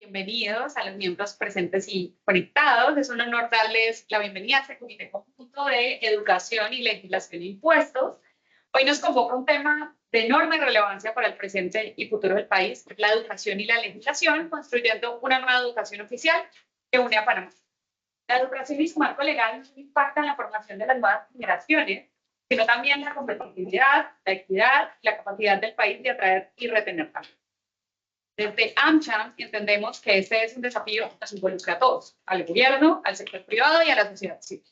Bienvenidos a los miembros presentes y conectados. Es un honor darles la bienvenida a este Comité Conjunto de Educación y Legislación e Impuestos. Hoy nos convoca un tema de enorme relevancia para el presente y futuro del país, la educación y la legislación, construyendo una nueva educación oficial que une a Panamá. La educación y su marco legal no solo impactan la formación de las nuevas generaciones, sino también la competitividad, la equidad y la capacidad del país de atraer y retener talento. Desde AmCham entendemos que este es un desafío que nos involucra a todos, al gobierno, al sector privado y a la sociedad civil.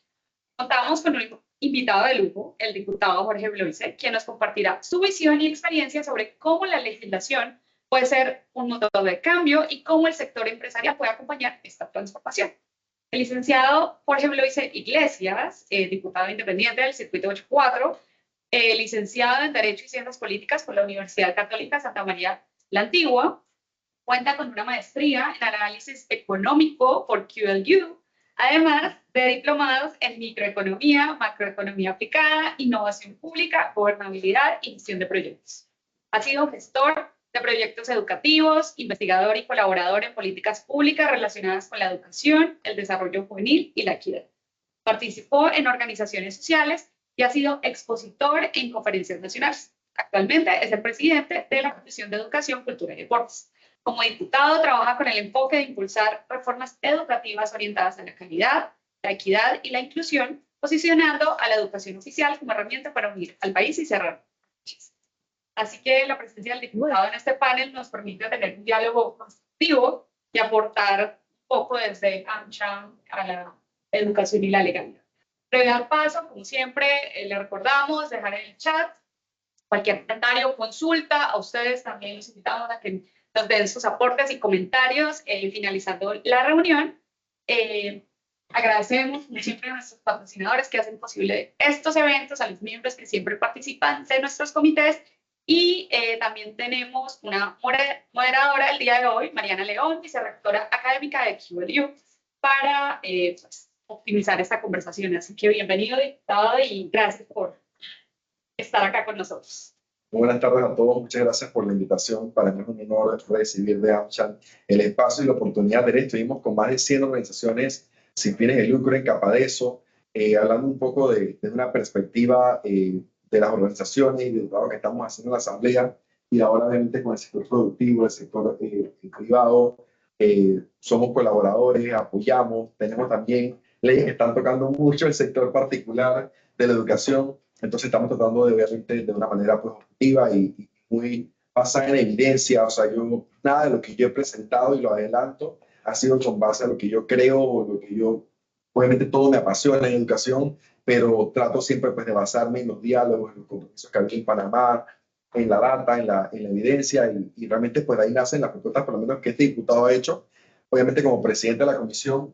Contamos con un invitado de lujo, el diputado Jorge Bloise, quien nos compartirá su visión y experiencia sobre cómo la legislación puede ser un motor de cambio y cómo el sector empresarial puede acompañar esta transformación. El licenciado Jorge Bloise Iglesias, diputado independiente del Circuito 84, licenciado en Derecho y Ciencias Políticas por la Universidad Católica Santa María la Antigua, cuenta con una maestría en análisis económico por QLU, además de diplomados en microeconomía, macroeconomía aplicada, innovación pública, gobernabilidad y gestión de proyectos. Ha sido gestor de proyectos educativos, investigador y colaborador en políticas públicas relacionadas con la educación, el desarrollo juvenil y la equidad. Participó en organizaciones sociales y ha sido expositor en conferencias nacionales. Actualmente es el presidente de la Comisión de Educación, Cultura y Deportes. Como diputado, trabaja con el enfoque de impulsar reformas educativas orientadas a la calidad, la equidad y la inclusión, posicionando a la educación oficial como herramienta para unir al país y cerrar brechas. Así que la presencia del diputado en este panel nos permite tener un diálogo constructivo y aportar un poco desde AmCham a la educación y la legalidad. Previo al paso, como siempre, le recordamos dejar en el chat cualquier comentario o consulta. A ustedes también los invitamos a que nos den sus aportes y comentarios finalizando la reunión. Agradecemos, como siempre, a nuestros patrocinadores que hacen posible estos eventos, a los miembros que siempre participan de nuestros comités, y también tenemos una moderadora el día de hoy, Mariana León, vicerrectora académica de QLU, para optimizar esta conversación. Así que bienvenido, diputado, y gracias por estar acá con nosotros. Buenas tardes a todos, muchas gracias por la invitación. Para mí es un honor recibir de AmCham el espacio y la oportunidad de estuvimos con más de 100 organizaciones sin fines de lucro en Capadeso, hablando un poco desde una perspectiva de las organizaciones y del trabajo que estamos haciendo en la Asamblea, y ahora obviamente con el sector productivo, el sector privado. Somos colaboradores, apoyamos, tenemos también leyes que están tocando mucho el sector particular de la educación. Entonces estamos tratando de obviamente de una manera pues objetiva y muy basada en evidencia. O sea, nada de lo que yo he presentado, y lo adelanto, ha sido con base a lo que yo creo, o lo que obviamente todo me apasiona en educación, pero trato siempre pues de basarme en los diálogos, en los compromisos que hay en Panamá, en la data, en la evidencia, y realmente pues de ahí nacen las propuestas, por lo menos que este diputado ha hecho, obviamente como presidente de la comisión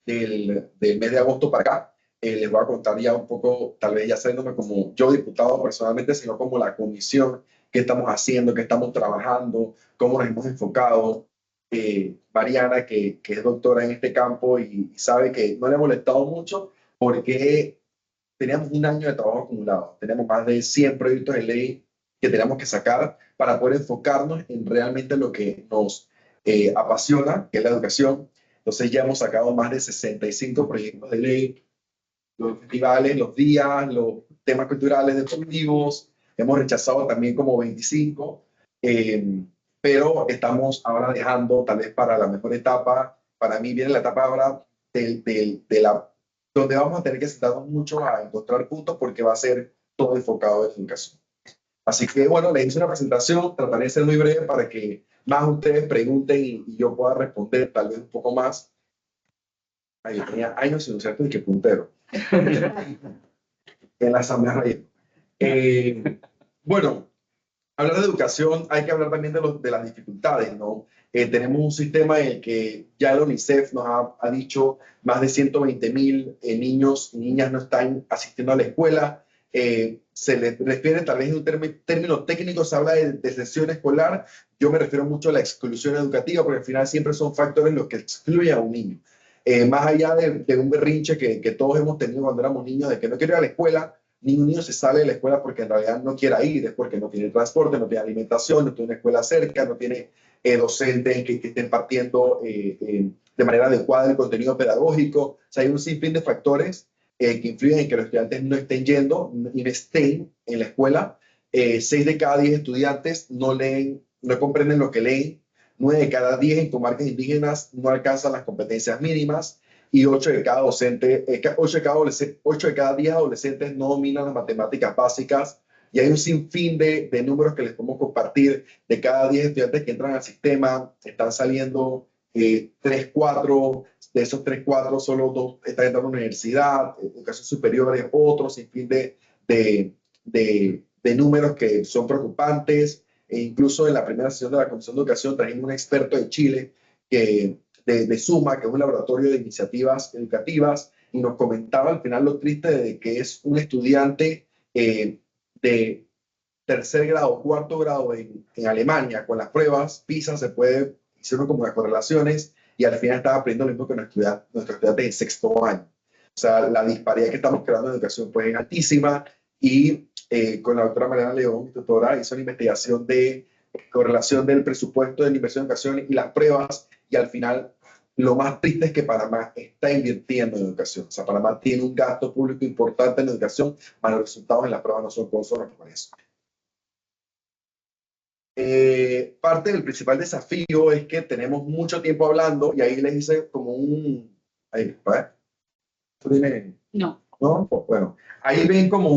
del mes de agosto para acá. Les voy a contar ya un poco, tal vez ya saliéndome como yo diputado personalmente, sino como la comisión, qué estamos haciendo, qué estamos trabajando, cómo nos hemos enfocado. Mariana, que es doctora en este campo y sabe que no le ha molestado mucho porque teníamos un año de trabajo acumulado. Tenemos más de 100 proyectos de ley que tenemos que sacar para poder enfocarnos en realmente lo que nos apasiona, que es la educación. Entonces ya hemos sacado más de 65 proyectos de ley, los festivales, los días, los temas culturales, deportivos. Hemos rechazado también como 25, pero estamos ahora dejando tal vez para la mejor etapa. Para mí viene la etapa ahora donde vamos a tener que sentarnos mucho a encontrar puntos, porque va a ser todo enfocado en educación. Así que bueno, les hice una presentación, trataré de ser muy breve para que más ustedes pregunten y yo pueda responder tal vez un poco más. Yo tenía años sin usar de que puntero en la Asamblea Rey. Bueno, hablar de educación, hay que hablar también de las dificultades, ¿no? Tenemos un sistema en el que ya el UNICEF nos ha dicho más de 120,000 niños y niñas no están asistiendo a la escuela. Se les refiere, tal vez en un término técnico, se habla de deserción escolar. Yo me refiero mucho a la exclusión educativa, porque al final siempre son factores los que excluyen a un niño. Más allá de un berrinche que todos hemos tenido cuando éramos niños, de que no quiero ir a la escuela, ningún niño se sale de la escuela porque en realidad no quiera ir, es porque no tiene transporte, no tiene alimentación, no tiene una escuela cerca, no tiene docentes que estén partiendo de manera adecuada el contenido pedagógico. O sea, hay un sinfín de factores que influyen en que los estudiantes no estén yendo y no estén en la escuela. 6 de cada 10 estudiantes no leen, no comprenden lo que leen. 9 de cada 10 en comarcas indígenas no alcanzan las competencias mínimas y 8 de cada 10 adolescentes no dominan las matemáticas básicas. Y hay un sinfín de números que les podemos compartir. De cada 10 estudiantes que entran al sistema, están saliendo 3, 4. De esos 3, 4, solo 2 están entrando a la universidad, educación superior es otro sinfín de números que son preocupantes. E incluso en la primera sesión de la Comisión de Educación trajimos un experto de Chile de SUMA, que es un laboratorio de iniciativas educativas, y nos comentaba al final lo triste de que es un estudiante de tercer grado, cuarto grado en Alemania, con las pruebas PISA se puede, hicieron como las correlaciones, y al final estaba aprendiendo lo mismo que nuestros estudiantes en sexto año. O sea, la disparidad que estamos creando en educación pues, es altísima, y con la doctora Mariana León, tutora, hizo una investigación de correlación del presupuesto de la inversión en educación y las pruebas, y al final lo más triste es que Panamá está invirtiendo en educación. O sea, Panamá tiene un gasto público importante en educación, pero los resultados en las pruebas no son consonos por eso. Parte del principal desafío es que tenemos mucho tiempo hablando y ahí les hice como un... Ahí, ¿verdad? ¿Tú tienes? No. ¿No? Pues, bueno, ahí ven como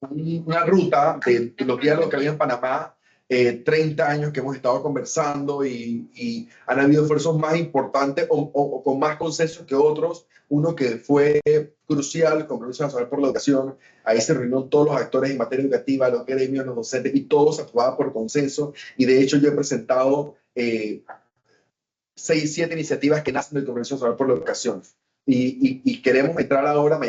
una ruta de los diálogos que había en Panamá, 30 años que hemos estado conversando y han habido esfuerzos más importantes o con más consenso que otros. Uno que fue crucial, el Compromiso Nacional por la Educación. Ahí se reunieron todos los actores en materia educativa, los gremios, los docentes, y todos actuaban por consenso. Y de hecho yo he presentado 6, 7 iniciativas que nacen del Compromiso Nacional por la Educación. Y queremos entrar ahora,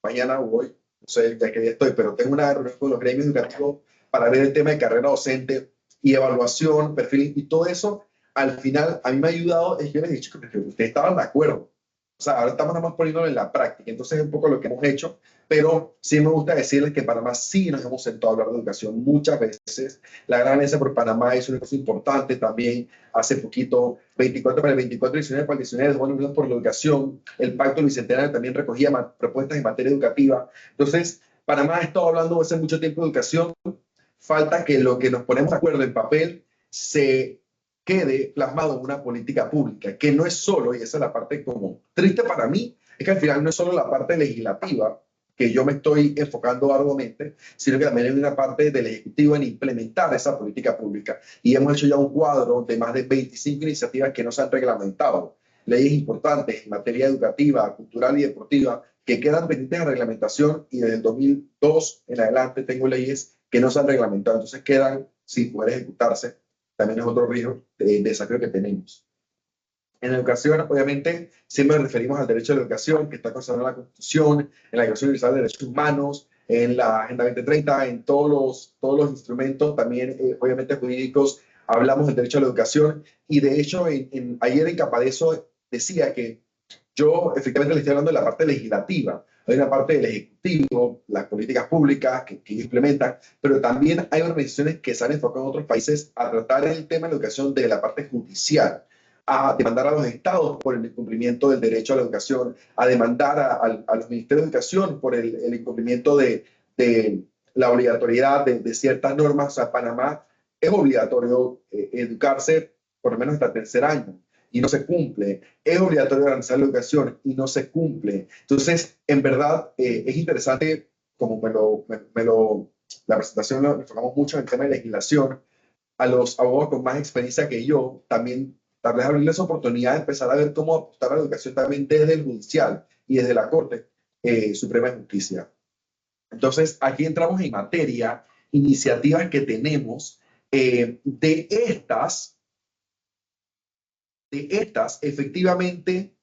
mañana voy, no sé ya que estoy, pero tengo una reunión con los gremios educativos para ver el tema de carrera docente y evaluación, perfil y todo eso. Al final, a mí me ha ayudado, es que yo les he dicho que ustedes estaban de acuerdo. O sea, ahora estamos nada más poniéndolo en la práctica. Entonces es un poco lo que hemos hecho, pero sí me gusta decirles que Panamá sí nos hemos sentado a hablar de educación muchas veces. La Gran Alianza por Panamá es una cosa importante también. Hace poquito, 24 para el 24, 19 para el 19 de Jóvenes Unidos por la Educación. El Pacto Bicentenario también recogía propuestas en materia educativa. Entonces, Panamá ha estado hablando hace mucho tiempo de educación. Falta que lo que nos ponemos de acuerdo en papel se quede plasmado en una política pública, que no es solo, y esa es la parte como triste para mí, es que al final no es solo la parte legislativa, que yo me estoy enfocando arduamente, sino que también hay una parte del Ejecutivo en implementar esa política pública. Y hemos hecho ya un cuadro de más de 25 iniciativas que no se han reglamentado. Leyes importantes en materia educativa, cultural y deportiva que quedan pendientes de reglamentación, y desde el 2002 en adelante tengo leyes que no se han reglamentado, entonces quedan sin poder ejecutarse. También es otro riesgo de desafío que tenemos. En la educación, obviamente, siempre nos referimos al derecho a la educación, que está consagrado en la Constitución, en la Declaración Universal de Derechos Humanos, en la Agenda 2030, en todos los instrumentos, también, obviamente, jurídicos, hablamos del derecho a la educación. Y de hecho, ayer en Capadeso decía que yo efectivamente le estoy hablando de la parte legislativa. Hay una parte del Ejecutivo, las políticas públicas que implementan, pero también hay organizaciones que se han enfocado en otros países a tratar el tema de la educación de la parte judicial, a demandar a los estados por el incumplimiento del derecho a la educación, a demandar a los ministerios de educación por el incumplimiento de la obligatoriedad de ciertas normas. O sea, Panamá es obligatorio educarse por lo menos hasta el tercer año y no se cumple. Es obligatorio garantizar la educación y no se cumple. Entonces, en verdad, es interesante, como la presentación lo enfocamos mucho en el tema de legislación, a los abogados con más experiencia que yo, también tal vez abrirles oportunidad de empezar a ver cómo apostar a la educación también desde el judicial y desde la Corte Suprema de Justicia. Entonces, aquí entramos en materia, iniciativas que tenemos. De estas, efectivamente,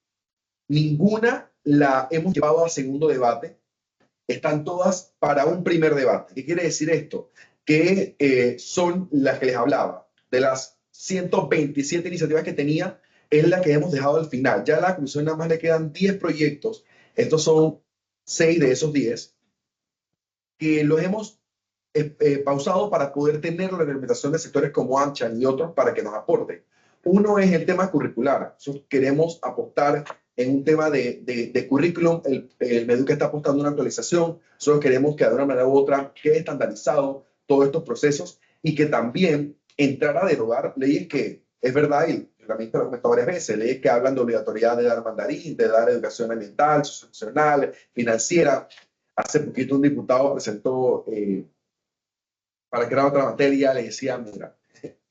ninguna la hemos llevado al segundo debate. Están todas para un primer debate. ¿Qué quiere decir esto? Que son las que les hablaba. De las 127 iniciativas que tenía, es la que hemos dejado al final. Ya a la comisión nada más le quedan 10 proyectos. Estos son 6 de esos 10 que los hemos pausado para poder tener la reglamentación de sectores como AmCham y otros para que nos aporten. Uno es el tema curricular. Nosotros queremos apostar en un tema de currículum. El Meduca está apostando en una actualización. Nosotros queremos que de una manera u otra quede estandarizado todos estos procesos y que también entrar a derogar leyes que, es verdad, y la ministra lo ha comentado varias veces, leyes que hablan de obligatoriedad de dar mandarín, de dar educación ambiental, socioemocional, financiera. Hace poquito un diputado presentó para crear otra materia, le decía, mira,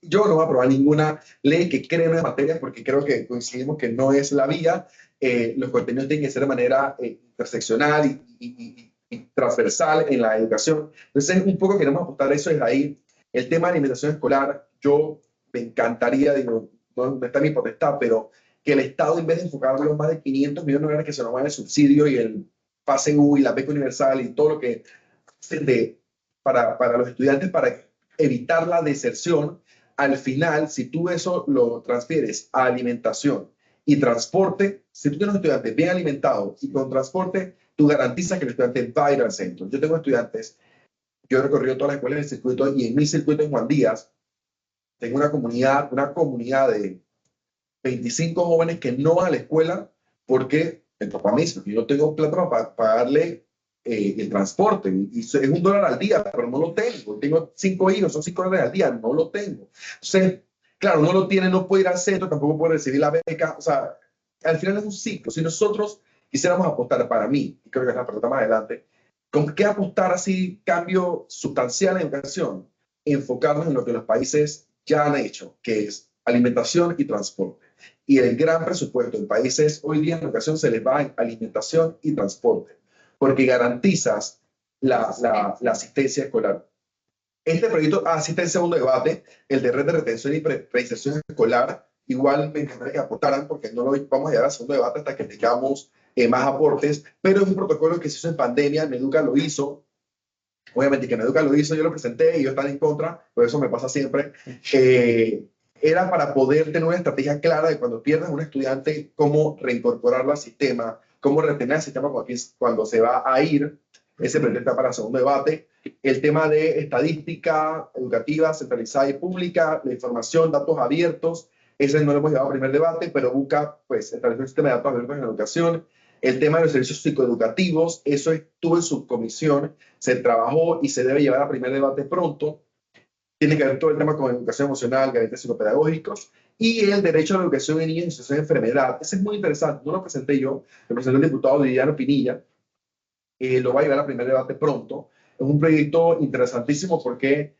yo no voy a aprobar ninguna ley que cree una materia porque creo que coincidimos que no es la vía. Los contenidos tienen que ser de manera interseccional y transversal en la educación. Entonces, un poco queremos apostar a eso desde ahí. El tema de alimentación escolar, yo me encantaría, digo, no está en mi potestad, pero que el Estado, en vez de enfocar los más de 500 millones de dólares que se nos van el subsidio y el pase U y la beca universal y todo lo que para los estudiantes, para evitar la deserción, al final, si tú eso lo transfieres a alimentación y transporte, si tú tienes un estudiante bien alimentado y con transporte, tú garantizas que el estudiante va a ir al centro. Yo tengo estudiantes, yo he recorrido todas las escuelas del circuito y en mi circuito en Juan Díaz, tengo una comunidad de 25 jóvenes que no van a la escuela porque el papá me dice que yo no tengo plata para pagarle el transporte y es $1 al día, pero no lo tengo. Tengo 5 hijos, son $5 al día, no lo tengo. Entonces, claro, no lo tiene, no puede ir al centro, tampoco puede recibir la beca. O sea, al final es un ciclo. Si nosotros quisiéramos apostar para mí, y creo que es la pregunta más adelante, ¿con qué apostar así cambio sustancial en educación? Enfocarnos en lo que los países ya han hecho, que es alimentación y transporte. Y el gran presupuesto en países hoy día en educación se les va en alimentación y transporte, porque garantizas la asistencia escolar. Este proyecto, asiste en segundo debate, el de red de retención y preinserción escolar, igual me encantaría que aportaran, porque no lo vamos a llegar al segundo debate hasta que tengamos más aportes, pero es un protocolo que se hizo en pandemia, Meduca lo hizo, obviamente que Meduca lo hizo, yo lo presenté y yo estaba en contra, por eso me pasa siempre. Era para poder tener una estrategia clara de cuando pierdas a un estudiante, cómo reincorporarlo al sistema, cómo retener al sistema cuando se va a ir. Ese proyecto está para el segundo debate. El tema de estadística educativa centralizada y pública, la información, datos abiertos, ese no lo hemos llevado al primer debate, pero busca pues, establecer un sistema de datos abiertos en la educación. El tema de los servicios psicoeducativos, eso estuvo en subcomisión, se trabajó y se debe llevar a primer debate pronto. Tiene que ver todo el tema con educación emocional, gabinetes psicopedagógicos y el derecho a la educación en niños en situación de enfermedad. Ese es muy interesante, no lo presenté yo, lo presentó el diputado Liliano Pinilla, lo va a llevar a primer debate pronto. Es un proyecto interesantísimo porque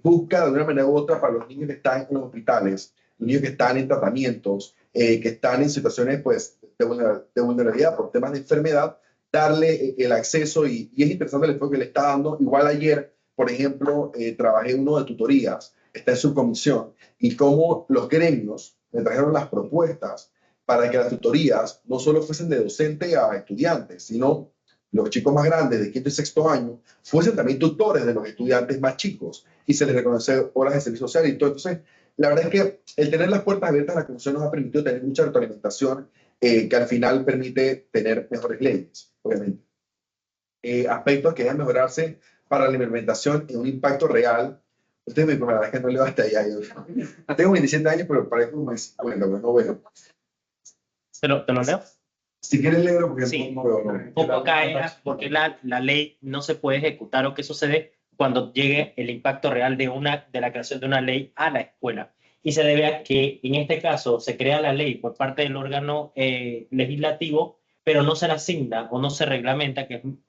busca de una manera u otra para los niños que están en los hospitales, los niños que están en tratamientos, que están en situaciones pues, de vulnerabilidad por temas de enfermedad, darle el acceso y es interesante el enfoque que le está dando. Igual ayer, por ejemplo, trabajé uno de tutorías, está en su comisión, y cómo los gremios me trajeron las propuestas para que las tutorías no solo fuesen de docente a estudiantes, sino los chicos más grandes de quinto y sexto año fuesen también tutores de los estudiantes más chicos y se les reconoce horas de servicio social y todo. Entonces, la verdad es que el tener las puertas abiertas a la comisión nos ha permitido tener mucha retroalimentación que al final permite tener mejores leyes, obviamente. Aspectos que deben mejorarse para la implementación en un impacto real. Ustedes me la verdad es que no leo hasta allá. Yo tengo 27 años, pero parezco como bueno, no veo. ¿Te lo leo? Si quieres leerlo, porque Sí. no veo. No. Un poco acá es porque la ley no se puede ejecutar o qué sucede cuando llegue el impacto real de la creación de una ley a la escuela. Y se debe a que en este caso se crea la ley por parte del órgano legislativo, pero no se la asigna o no se reglamenta, que es un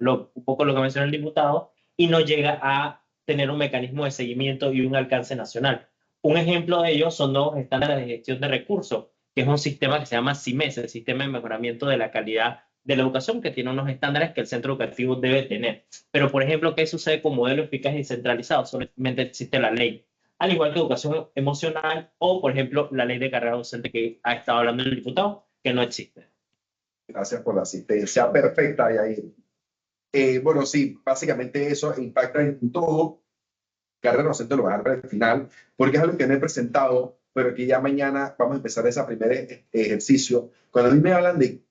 poco lo que mencionó el diputado, y no llega a tener un mecanismo de seguimiento y un alcance nacional. Un ejemplo de ello son los estándares de gestión de recursos, que es un sistema que se llama CIMES, el Sistema de Mejoramiento de la Calidad de la Educación, que tiene unos estándares que el centro educativo debe tener. Pero, por ejemplo, ¿qué sucede con modelo eficaz y centralizado? Solamente existe la ley. Al igual que educación emocional o, por ejemplo, la ley de carrera docente que ha estado hablando el diputado, que no existe. Gracias por la asistencia perfecta, Yair. Bueno, sí, básicamente eso impacta en todo. Carrera docente lo voy a dejar para el final, porque es algo que no he presentado, pero que ya mañana vamos a empezar ese primer ejercicio. Cuando a mí me hablan de,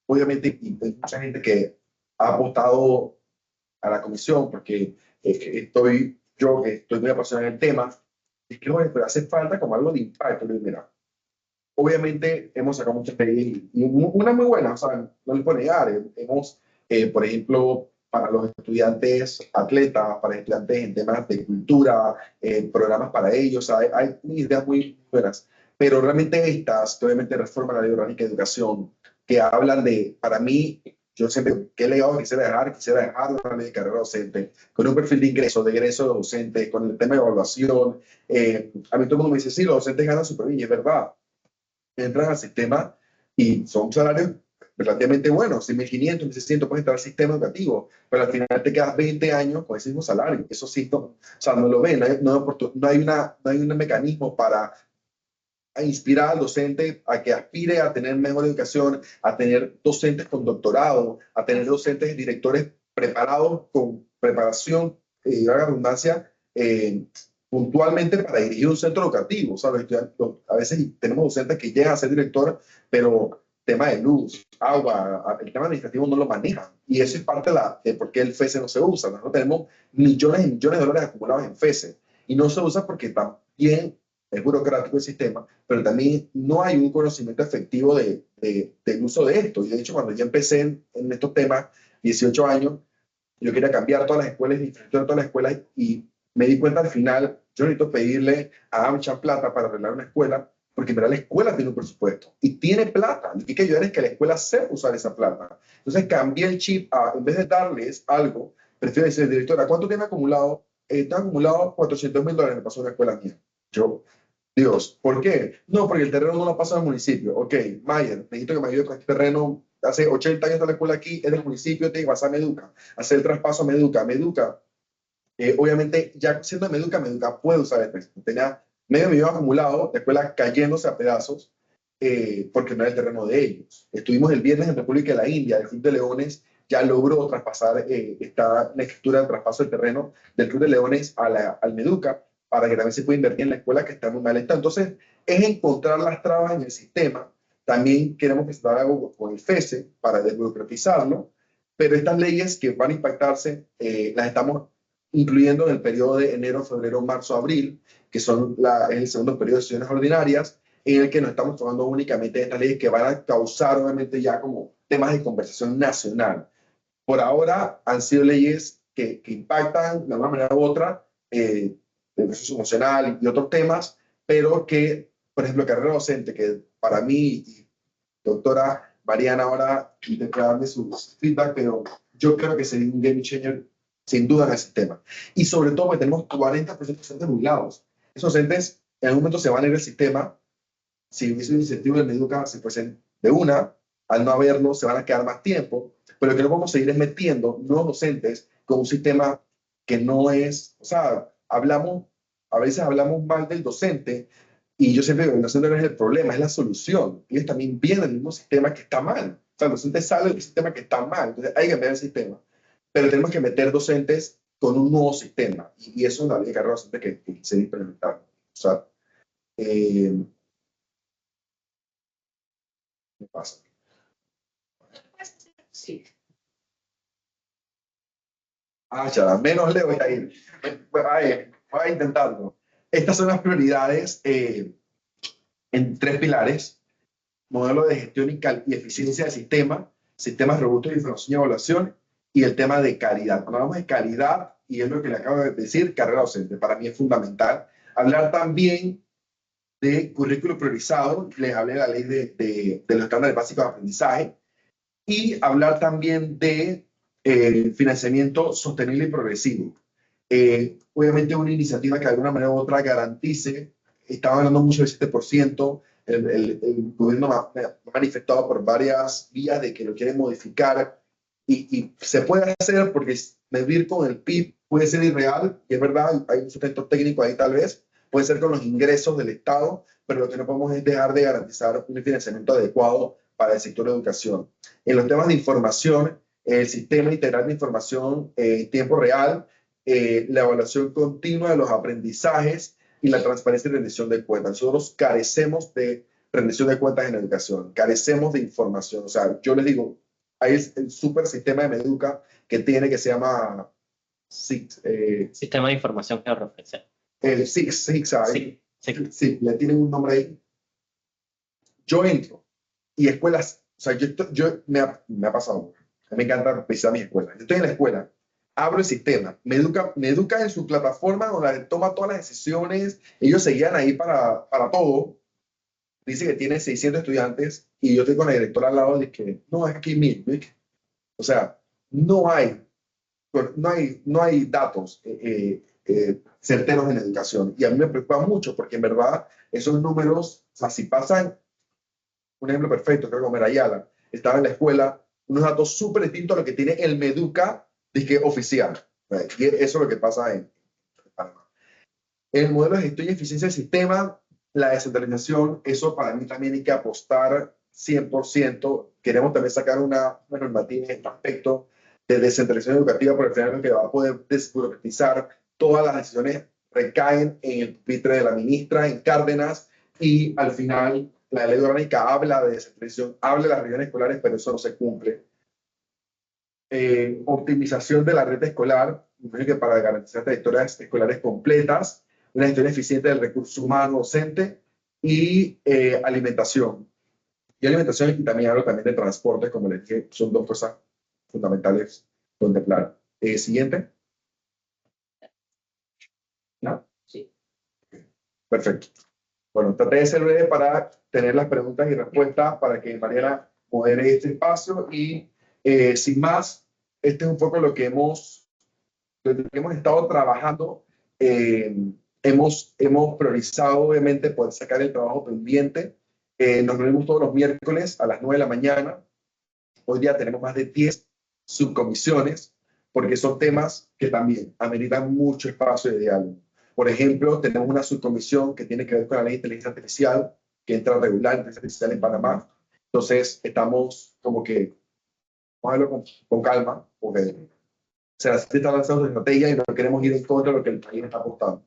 obviamente, y hay mucha gente que ha apostado a la comisión, porque yo que estoy muy apasionado en el tema, es que, bueno, pero hace falta como algo de impacto. Y mira, obviamente hemos sacado muchas leyes y una muy buena, o sea, no les puedo negar. Hemos, por ejemplo, para los estudiantes atletas, para estudiantes en temas de cultura, programas para ellos, hay ideas muy buenas. Pero realmente estas, que obviamente reforman la ley orgánica de educación, que hablan de, para mí, yo siempre, ¿qué legado quisiera dejar una ley de carrera docente, con un perfil de egreso de docente, con el tema de evaluación. A mí todo el mundo me dice, sí, los docentes ganan súper bien, y es verdad, entran al sistema y son salarios relativamente buenos, 1.500, 1.600 puedes entrar al sistema educativo, pero al final te quedas 20 años con ese mismo salario. Eso sí, no, o sea, no lo ven, no hay un mecanismo para inspirar al docente a que aspire a tener mejor educación, a tener docentes con doctorado, a tener docentes, directores preparados con preparación, la redundancia, puntualmente para dirigir un centro educativo. ¿Sabes? A veces tenemos docentes que llegan a ser director, pero tema de luz, agua, el tema administrativo no lo manejan. Y eso es parte de por qué el FESE no se usa. Nosotros tenemos millones y millones de dólares acumulados en FESE y no se usa porque también es burocrático el sistema, pero también no hay un conocimiento efectivo del uso de esto. Y de hecho, cuando yo empecé en estos temas, 18 años, yo quería cambiar todas las escuelas, infraestructura de todas las escuelas, y me di cuenta al final, yo necesito pedirle a AMCHA plata para arreglar una escuela, porque en verdad la escuela tiene un presupuesto y tiene plata. Lo que hay que ayudar es que la escuela sepa usar esa plata. Entonces cambié el chip en vez de darles algo, prefiero decir, directora, ¿cuánto tiene acumulado? Está acumulado $400,000, me pasó una escuela mía. Yo, Dios, ¿por qué? No, porque el terreno no lo pasa al municipio. Ok, Mayer, necesito que me ayude con este terreno. Hace 80 años está la escuela aquí, es del municipio, te vas a Meduca. Hacer el traspaso a Meduca. Meduca, obviamente, ya siendo Meduca, Meduca puede usar el préstamo. Tenía medio millón acumulado, la escuela cayéndose a pedazos, porque no era el terreno de ellos. Estuvimos el viernes en República de la India, el Club de Leones ya logró traspasar, está la escritura de traspaso del terreno del Club de Leones al Meduca, para que también se pueda invertir en la escuela que está muy mal. Entonces, es encontrar las trabas en el sistema. También queremos presentar algo con el FESE para desburocratizarlo, pero estas leyes que van a impactarse las estamos incluyendo en el periodo de enero, febrero, marzo, abril, que son el segundo periodo de sesiones ordinarias, en el que nos estamos tomando únicamente estas leyes que van a causar, obviamente, ya como temas de conversación nacional. Por ahora han sido leyes que impactan de una manera u otra el proceso emocional y otros temas, pero que, por ejemplo, carrera docente, que para mí, y doctora Mariana ahora intentará darme su feedback, pero yo creo que sería un game changer sin duda en el sistema. Y sobre todo porque tenemos 40% de docentes jubilados. Esos docentes en algún momento se van a ir del sistema. Si hubiese un incentivo del Meduca, se fuesen de una. Al no haberlo, se van a quedar más tiempo. Pero lo que no vamos a seguir es metiendo nuevos docentes con un sistema que no es, o sea, a veces hablamos mal del docente, y yo siempre digo, el docente no es el problema, es la solución. Ellos también vienen del mismo sistema que está mal. O sea, el docente sale del sistema que está mal. Entonces hay que cambiar el sistema. Pero tenemos que meter docentes con un nuevo sistema. Y eso es una ley de carrera docente que se debe implementar. O sea, ¿qué pasa? Sí. Ya, menos le voy a ir. Voy a intentarlo. Estas son las prioridades en 3 pilares: modelo de gestión y eficiencia del sistema, sistemas robustos de información y evaluación, y el tema de calidad. Cuando hablamos de calidad, y es lo que le acabo de decir, carrera docente, para mí es fundamental. Hablar también de currículo priorizado, les hablé de la ley de los estándares básicos de aprendizaje, y hablar también de financiamiento sostenible y progresivo. Obviamente una iniciativa que de alguna manera u otra garantice, estaba hablando mucho del 7%, el gobierno ha manifestado por varias vías de que lo quiere modificar, y se puede hacer porque medir con el PIB puede ser irreal, y es verdad, hay un sustento técnico ahí tal vez, puede ser con los ingresos del Estado, pero lo que no podemos es dejar de garantizar un financiamiento adecuado para el sector de educación. En los temas de información, el sistema integral de información en tiempo real, la evaluación continua de los aprendizajes y la transparencia y rendición de cuentas. Nosotros carecemos de rendición de cuentas en educación, carecemos de información. O sea, yo les digo, hay el super sistema de Meduca que tiene, que se llama Sistema de Información Georreferencial. el SIGSAI. Sí, sí. Sí, le tienen un nombre ahí. Yo entro y escuelas, o sea, me ha pasado, a mí me encanta visitar mis escuelas. Yo estoy en la escuela, abro el sistema, me educa en su plataforma donde toma todas las decisiones, ellos se guían ahí para todo. Dice que tiene 600 estudiantes y yo estoy con la directora al lado y que no, es aquí 1000. O sea, no hay datos certeros en educación. Y a mí me preocupa mucho porque en verdad esos números, o sea, si pasan, un ejemplo perfecto, creo que Homer Ayala estaba en la escuela, unos datos súper distintos a lo que tiene el Meduca, que oficial. ¿Right? Y eso es lo que pasa en Panamá. El modelo de gestión y eficiencia del sistema, la descentralización, eso para mí también hay que apostar 100%. Queremos también sacar una normativa en este aspecto de descentralización educativa, por el final que va a poder desburocratizar. Todas las decisiones recaen en el pupitre de la ministra, en Cárdenas, y al final la ley orgánica habla de descentralización, habla de las regiones escolares, pero eso no se cumple. Optimización de la red escolar, que para garantizar trayectorias escolares completas, una gestión eficiente del recurso humano docente y alimentación. Y alimentación, y también hablo también de transporte, como les dije, son dos cosas fundamentales contemplar. Siguiente. ¿No? Sí. Perfecto. Bueno, traté de ser breve para tener las preguntas y respuestas para que Mariana modere este espacio y sin más, este es un poco lo que hemos estado trabajando. Hemos priorizado, obviamente, poder sacar el trabajo pendiente. Nos reunimos todos los miércoles a las 9 de la mañana. Hoy día tenemos más de 10 subcomisiones, porque son temas que también ameritan mucho espacio de diálogo. Por ejemplo, tenemos una subcomisión que tiene que ver con la ley de inteligencia artificial, que entra a regular inteligencia artificial en Panamá. Entonces, estamos como que, vamos a verlo con calma, porque se está lanzando su estrategia y no queremos ir en contra de lo que el país está apostando.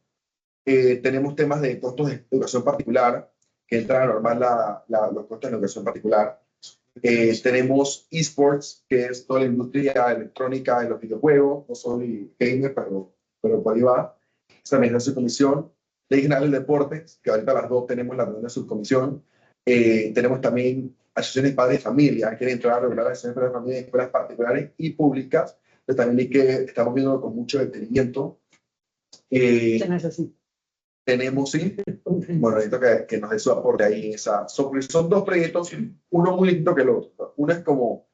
Tenemos temas de costos de educación particular, que entran a normar los costos de educación particular. Tenemos esports, que es toda la industria electrónica de los videojuegos. No soy gamer, pero por ahí va. Esta también es la subcomisión. Ley General del Deporte, que ahorita a las 2 tenemos la reunión de subcomisión. Tenemos también asociaciones de padres de familia, quieren entrar a regular las asociaciones de padres de familia en escuelas particulares y públicas. Entonces también hay que, estamos viendo con mucho detenimiento. Tenemos, sí, bueno, necesito que nos dé su aporte ahí en esa. Son dos proyectos, uno muy distinto que el otro. Uno es como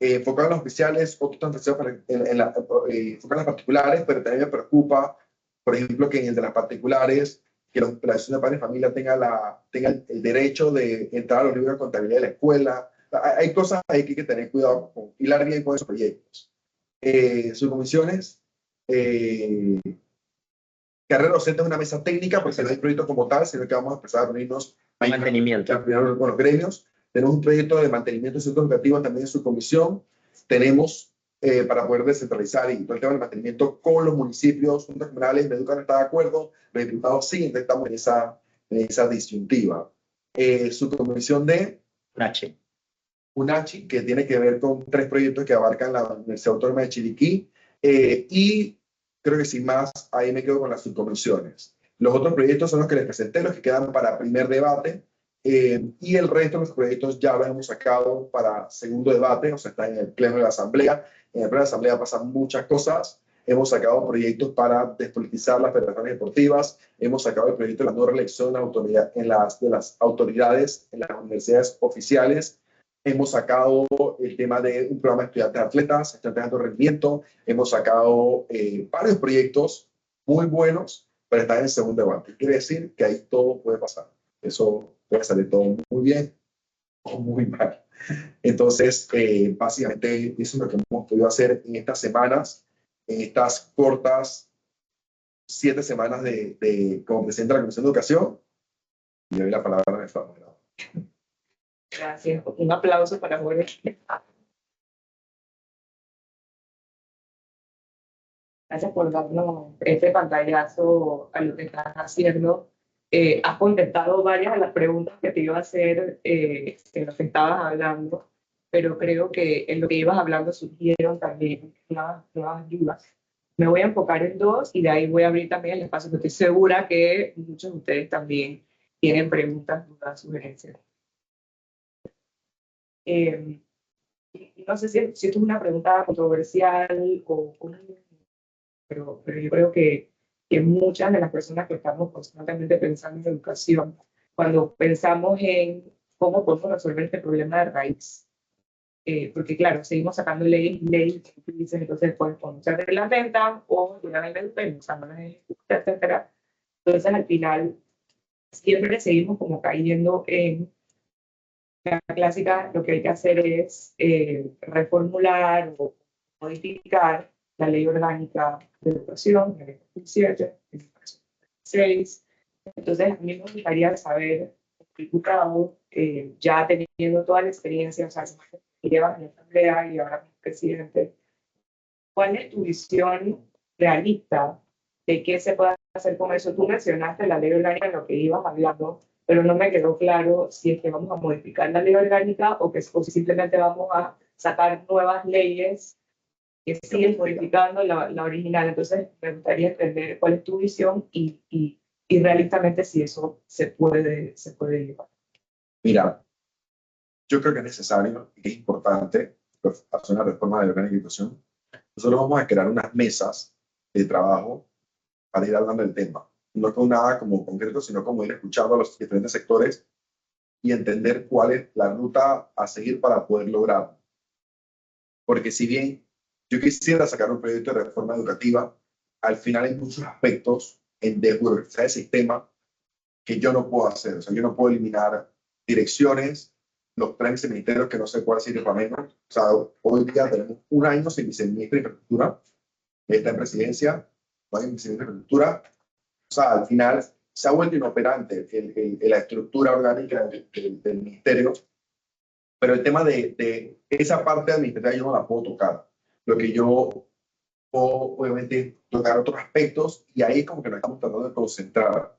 enfocado en los oficiales, otro está enfocado en las particulares, pero también me preocupa, por ejemplo, que en el de las particulares, que la asociación de padres de familia tenga el derecho de entrar a los libros de contabilidad de la escuela. Hay cosas ahí que hay que tener cuidado con hilar bien con esos proyectos. Subcomisiones. Carrera docente es una mesa técnica, porque no hay proyecto como tal, sino que vamos a empezar a reunirnos Mantenimiento. con los gremios. Tenemos un proyecto de mantenimiento de centros educativos también en su comisión. Tenemos para poder descentralizar y todo el tema del mantenimiento con los municipios, juntas comunales. Meduca no está de acuerdo, los diputados sí, entonces estamos en esa disyuntiva. Su comisión de UNACHI, que tiene que ver con 3 proyectos que abarcan la Universidad Autónoma de Chiriquí, y creo que sin más, ahí me quedo con las subcomisiones. Los otros proyectos son los que les presenté, los que quedan para primer debate, y el resto de los proyectos ya los hemos sacado para segundo debate, o sea, está en el pleno de la asamblea. En el pleno de la asamblea pasan muchas cosas. Hemos sacado proyectos para despolitizar las federaciones deportivas, hemos sacado el proyecto de la no reelección de las autoridades en las universidades oficiales. Hemos sacado el tema de un programa de estudiantes atletas, estrategias de rendimiento. Hemos sacado varios proyectos muy buenos, pero están en el segundo debate. Quiere decir que ahí todo puede pasar. Eso puede salir todo muy bien o muy mal. Entonces, básicamente, eso es lo que hemos podido hacer en estas semanas, en estas cortas 7 semanas como presidente de la Comisión de Educación. Y le doy la palabra a mi familia. Gracias. Un aplauso para Jorge. Gracias por darnos este pantallazo a lo que estás haciendo. Has contestado varias de las preguntas que te iba a hacer en lo que estabas hablando, pero creo que en lo que ibas hablando surgieron también nuevas dudas. Me voy a enfocar en dos y de ahí voy a abrir también el espacio, porque estoy segura que muchos de ustedes también tienen preguntas, dudas, sugerencias. No sé si esto es una pregunta controversial pero yo creo que muchas de las personas que estamos constantemente pensando en educación, cuando pensamos en cómo podemos resolver este problema de raíz, porque claro, seguimos sacando leyes, que dicen, entonces pues cuando se reglamentan o llegan al educación, etcétera. Entonces al final siempre seguimos como cayendo en la clásica, lo que hay que hacer es reformular o modificar la ley orgánica de educación, la ley 2007, la ley 2006. Entonces, a mí me gustaría saber, diputado, ya teniendo toda la experiencia, o sea, que llevas en la Asamblea y ahora como presidente, ¿cuál es tu visión realista de qué se puede hacer con eso? Tú mencionaste la ley orgánica en lo que ibas hablando, pero no me quedó claro si es que vamos a modificar la ley orgánica o si simplemente vamos a sacar nuevas leyes que siguen modificando la original. Entonces, me gustaría entender cuál es tu visión y realistamente si eso se puede llevar. Mira, yo creo que es necesario y que es importante pues, hacer una reforma de la organización. Nosotros vamos a crear unas mesas de trabajo para ir hablando del tema. No con nada como concreto, sino como ir escuchando a los diferentes sectores y entender cuál es la ruta a seguir para poder lograrlo. Porque si bien yo quisiera sacar un proyecto de reforma educativa, al final hay muchos aspectos en desburocratizar el sistema que yo no puedo hacer. O sea, yo no puedo eliminar direcciones, los 13 ministerios que no sé cuál sirve para menos. O sea, hoy día tenemos un año sin viceministro de Infraestructura, está en presidencia, no hay viceministro de Infraestructura. O sea, al final se ha vuelto inoperante la estructura orgánica del ministerio, pero el tema de esa parte administrativa yo no la puedo tocar. Lo que yo puedo, obviamente, tocar otros aspectos y ahí como que nos estamos tratando de concentrar.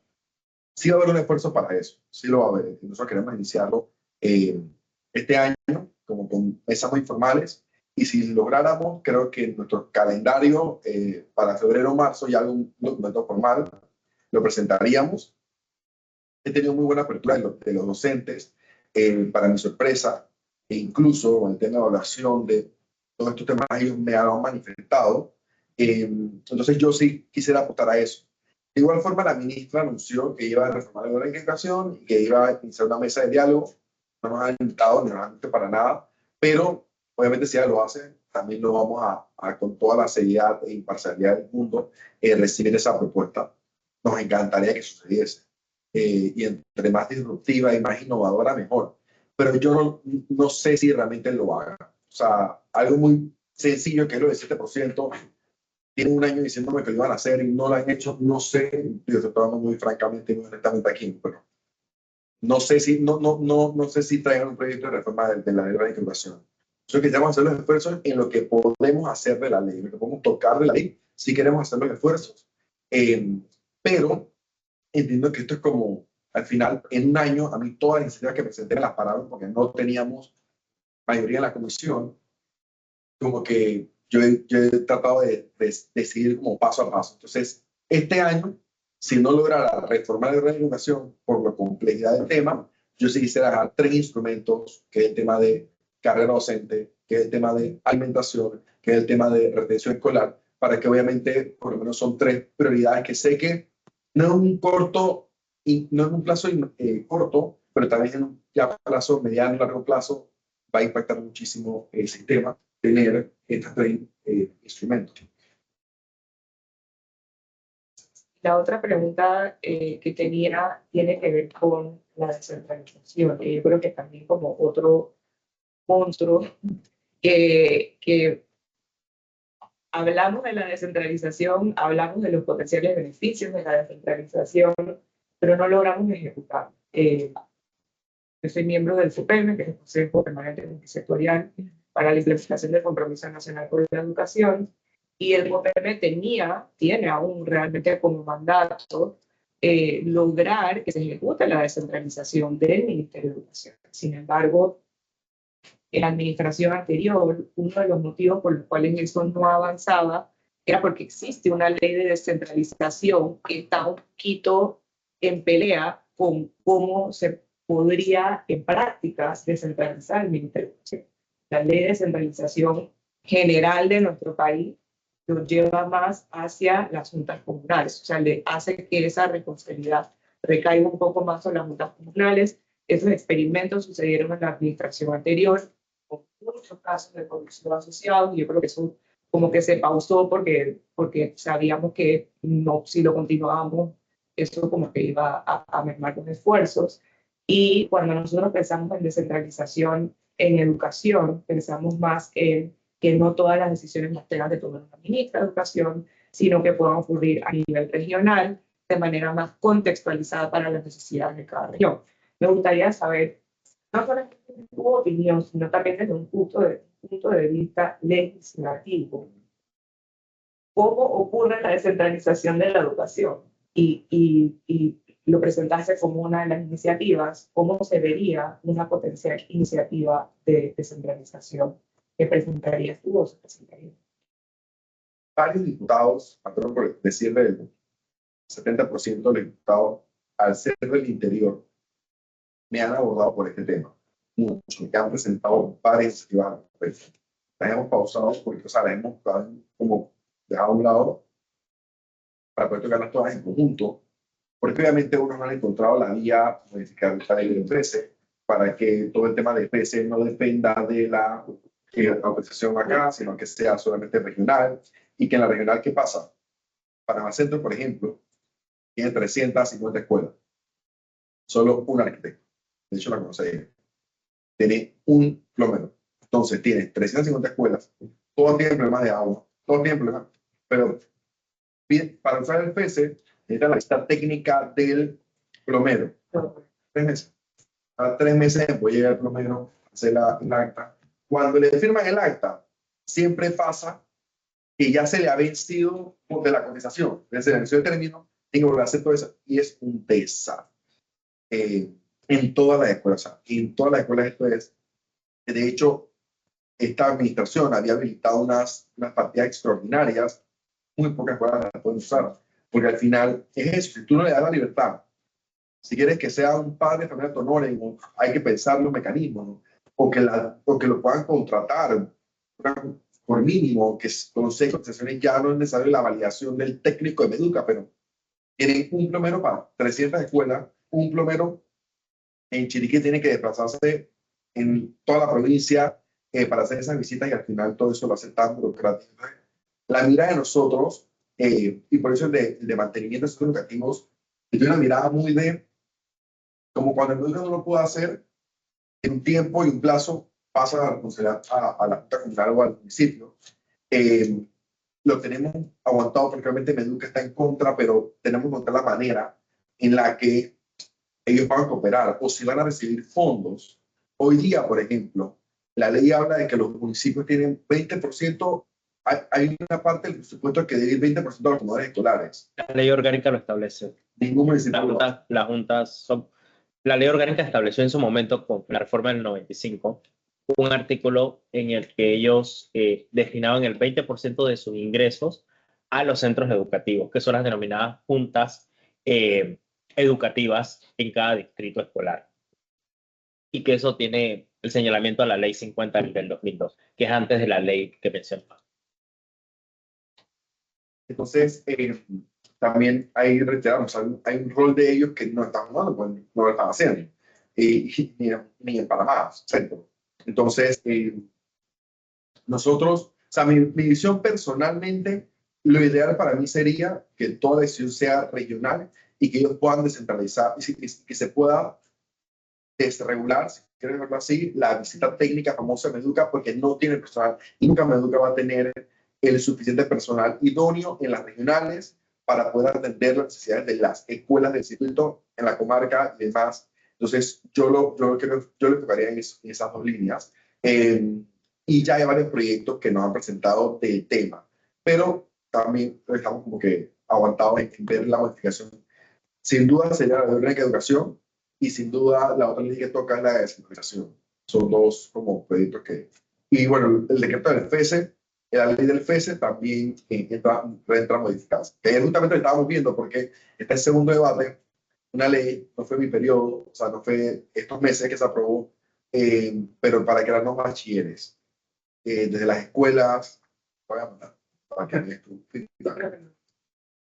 Sí va a haber un esfuerzo para eso, sí lo va a haber. Nosotros queremos iniciarlo este año como con mesas muy informales y si lográramos, creo que en nuestro calendario para febrero o marzo ya algún documento formal lo presentaríamos. He tenido muy buena apertura de los docentes, para mi sorpresa, e incluso con el tema de evaluación de todos estos temas, ellos me han manifestado. Entonces yo sí quisiera apostar a eso. De igual forma, la ministra anunció que iba a reformar la educación y que iba a iniciar una mesa de diálogo. No nos han invitado, ni nos han invitado para nada, pero obviamente si ella lo hace, también lo vamos con toda la seriedad e imparcialidad del mundo, recibir esa propuesta. Nos encantaría que sucediese. Y entre más disruptiva y más innovadora, mejor. Pero yo no sé si realmente lo haga. O sea, algo muy sencillo que es lo del 7%, tienen un año diciéndome que lo iban a hacer y no lo han hecho, no sé, yo estoy hablando muy francamente y muy honestamente aquí, pero no sé si traigan un proyecto de reforma de la ley de educación. Yo queremos hacer los esfuerzos en lo que podemos hacer de la ley, en lo que podemos tocar de la ley, si queremos hacer los esfuerzos. Pero entiendo que esto es como, al final, en un año, a mí todas las iniciativas que presenté me las pararon porque no teníamos mayoría en la comisión, como que yo he tratado de seguir como paso a paso. Entonces, este año, si no lograra reformar la educación por la complejidad del tema, yo sí quisiera dejar 3 instrumentos, que es el tema de carrera docente, que es el tema de alimentación, que es el tema de retención escolar, para que obviamente, por lo menos son 3 prioridades que sé que no es un corto, y no es un plazo corto, pero también en un ya plazo mediano y largo plazo va a impactar muchísimo el sistema tener estos 3 instrumentos. La otra pregunta que tenía tiene que ver con la descentralización, que yo creo que también como otro monstruo que hablamos de la descentralización, hablamos de los potenciales beneficios de la descentralización, pero no logramos ejecutar. Yo soy miembro del CPM, que es el Consejo Permanente Multisectorial para la Implementación del Compromiso Nacional por la Educación, y el CPM tiene aún realmente como mandato lograr que se ejecute la descentralización del Ministerio de Educación. Sin embargo, en la administración anterior, uno de los motivos por los cuales eso no avanzaba era porque existe una ley de descentralización que está un poquito en pelea con cómo se podría en prácticas descentralizar el Ministerio. La ley de descentralización general de nuestro país nos lleva más hacia las juntas comunales, o sea, le hace que esa responsabilidad recaiga un poco más sobre las juntas comunales. Esos experimentos sucedieron en la administración anterior, con muchos casos de corrupción asociados, y yo creo que eso como que se pausó porque sabíamos que no, si lo continuábamos, eso como que iba a mermar los esfuerzos. Y cuando nosotros pensamos en descentralización en educación, pensamos más en que no todas las decisiones las tenga que tomar una ministra de educación, sino que puedan ocurrir a nivel regional de manera más contextualizada para las necesidades de cada región. Me gustaría saber, no solamente tu opinión, sino también desde un punto de vista legislativo, cómo ocurre la descentralización de la educación y lo presentaste como una de las iniciativas, ¿cómo se vería una potencial iniciativa de descentralización que presentarías tú o se presentaría? Varios diputados, patrón, por decirle el 70% de los diputados, al ser del interior, me han abordado por este tema. Muchos que han presentado varias iniciativas. Pues, las hemos pausado porque, o sea, las hemos como dejado a un lado para poder tocarlas todas en conjunto, porque obviamente unos no han encontrado la vía modificar la ley del 13 para que todo el tema del 13 no dependa de la autorización acá, sino que sea solamente regional, y que en la regional, ¿qué pasa? Panamá Centro, por ejemplo, tiene 350 escuelas, solo un arquitecto, de hecho la conoce, tiene un plomero, entonces tiene 350 escuelas, todos tienen problemas de agua, todos tienen problemas, pero para usar el PC necesita la lista técnica del plomero. 3 meses. A 3 meses voy a llegar al plomero, hacer el acta. Cuando le firman el acta, siempre pasa que ya se le ha vencido de la cotización. Se le venció el término, tiene que volver a hacer todo eso y es un desastre. En todas las escuelas, o sea, en todas las escuelas esto es, de hecho, esta administración había habilitado unas partidas extraordinarias, muy pocas escuelas las pueden usar, porque al final es eso, si tú no le das la libertad, si quieres que sea un padre de familia autónomo, hay que pensar los mecanismos, ¿no? o que lo puedan contratar por mínimo, que con 6 cotizaciones ya no es necesario la validación del técnico de Meduca, pero tienen un plomero para 300 escuelas, un plomero en Chiriquí tiene que desplazarse en toda la provincia para hacer esas visitas y al final todo eso lo hace tan burocrático. La mirada de nosotros, y por eso el de mantenimiento de centros educativos, tiene una mirada muy de, como cuando el educador no lo puede hacer, en un tiempo y un plazo pasa la responsabilidad a la Junta Comunal o al municipio. Lo tenemos aguantado porque realmente Meduca está en contra, pero tenemos que encontrar la manera en la que ellos van a cooperar o si van a recibir fondos. Hoy día, por ejemplo, la ley habla de que los municipios tienen 20%, hay una parte del presupuesto que debe ir 20% a los comedores escolares. La ley orgánica lo establece. Ningún municipio. La ley orgánica estableció en su momento, con la reforma del 95, un artículo en el que ellos destinaban el 20% de sus ingresos a los centros educativos, que son las denominadas juntas educativas en cada distrito escolar. Y que eso tiene el señalamiento a la ley 50 del 2002, que es antes de la ley que mencionaba. Entonces, también hay reiteramos, hay un rol de ellos que no están jugando, pues no lo están haciendo, ni en Panamá, ¿cierto? Entonces, nosotros, o sea, mi visión personalmente, lo ideal para mí sería que toda la decisión sea regional y que ellos puedan descentralizar y que se pueda desregular, si quieren verlo así, la visita técnica famosa de Meduca, porque no tiene personal y nunca Meduca va a tener el suficiente personal idóneo en las regionales para poder atender las necesidades de las escuelas del circuito en la comarca y demás. Entonces, yo le enfocaría en esas dos líneas. Y ya hay varios proyectos que nos han presentado del tema, pero también estamos como que aguantados en ver la modificación. Sin duda sería la de educación y sin duda la otra ley que toca es la de descentralización. Son dos como proyectos que... Y bueno, el decreto del FESE la ley del FESE también entra a modificarse. Que es justamente lo que estábamos viendo, porque está el segundo debate, una ley, no fue mi periodo, o sea, no fue estos meses que se aprobó, pero para crear más bachilleres, desde las escuelas, voy a mandar, para que vean esto.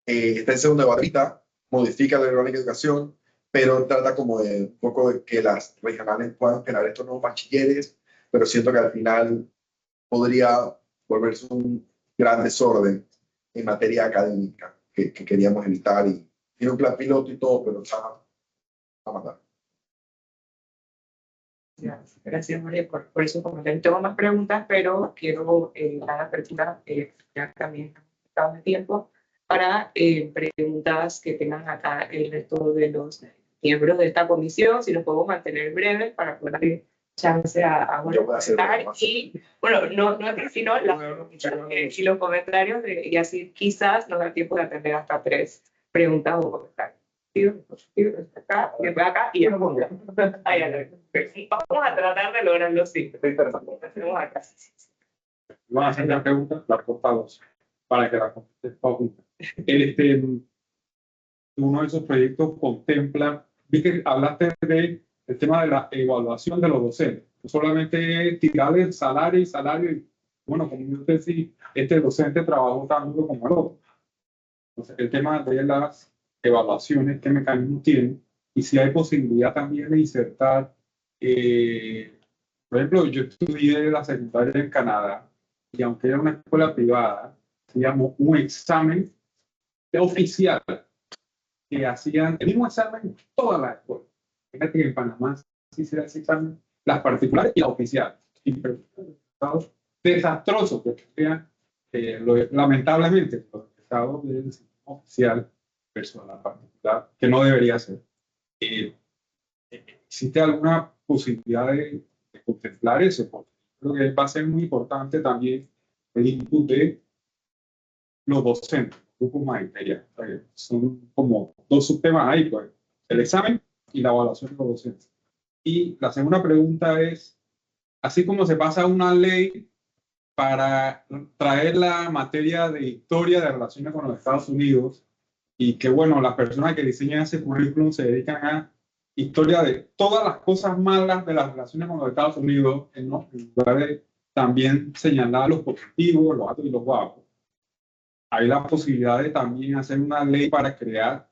Está en segundo debate ahorita, modifica la ley orgánica de educación, pero trata como de un poco de que las regionales puedan generar estos nuevos bachilleres, pero siento que al final podría volverse un gran desorden en materia académica que queríamos evitar y tiene un plan piloto y todo, pero está a matar. Gracias, María, por eso comentario. Tengo más preguntas, pero quiero dar apertura, ya también estamos de tiempo, para preguntas que tengan acá el resto de los miembros de esta comisión, si nos podemos mantener breves para poder dar chance a Yo voy a hacer comentar. Y, bueno, no es que sino y los comentarios, y así quizás nos da tiempo de atender hasta 3 preguntas o comentarios. Acá, y acá, y acá. Vamos a tratar de lograrlo, sí. Hacemos acá. Van a hacer la pregunta, la cortamos para que la contestes juntas. Uno de esos proyectos contempla, vi que hablaste del tema de la evaluación de los docentes, no solamente tirarle el salario y bueno, como usted sí, este docente trabajó tan duro como el otro. Entonces, el tema de las evaluaciones, qué mecanismo tiene, y si hay posibilidad también de insertar, por ejemplo, yo estudié la secundaria en Canadá, y aunque era una escuela privada, se llamó un examen oficial, que hacían el mismo examen en todas las escuelas. Fíjate que en Panamá sí se hace examen, las particulares y las oficiales. Y resultados desastrosos, porque lamentablemente los resultados del sistema oficial versus la particular, que no debería ser. ¿Existe alguna posibilidad de contemplar eso? Porque creo que va a ser muy importante también el input de los docentes, grupos magisteriales. Son como 2 subtemas ahí, pues, el examen y la evaluación de los docentes. Y la segunda pregunta es, así como se pasa una ley para traer la materia de historia de relaciones con los Estados Unidos, y que, bueno, las personas que diseñan ese currículum se dedican a historia de todas las cosas malas de las relaciones con los Estados Unidos, en lugar de también señalar los positivos, los altos y los bajos. Hay la posibilidad de también hacer una ley para crear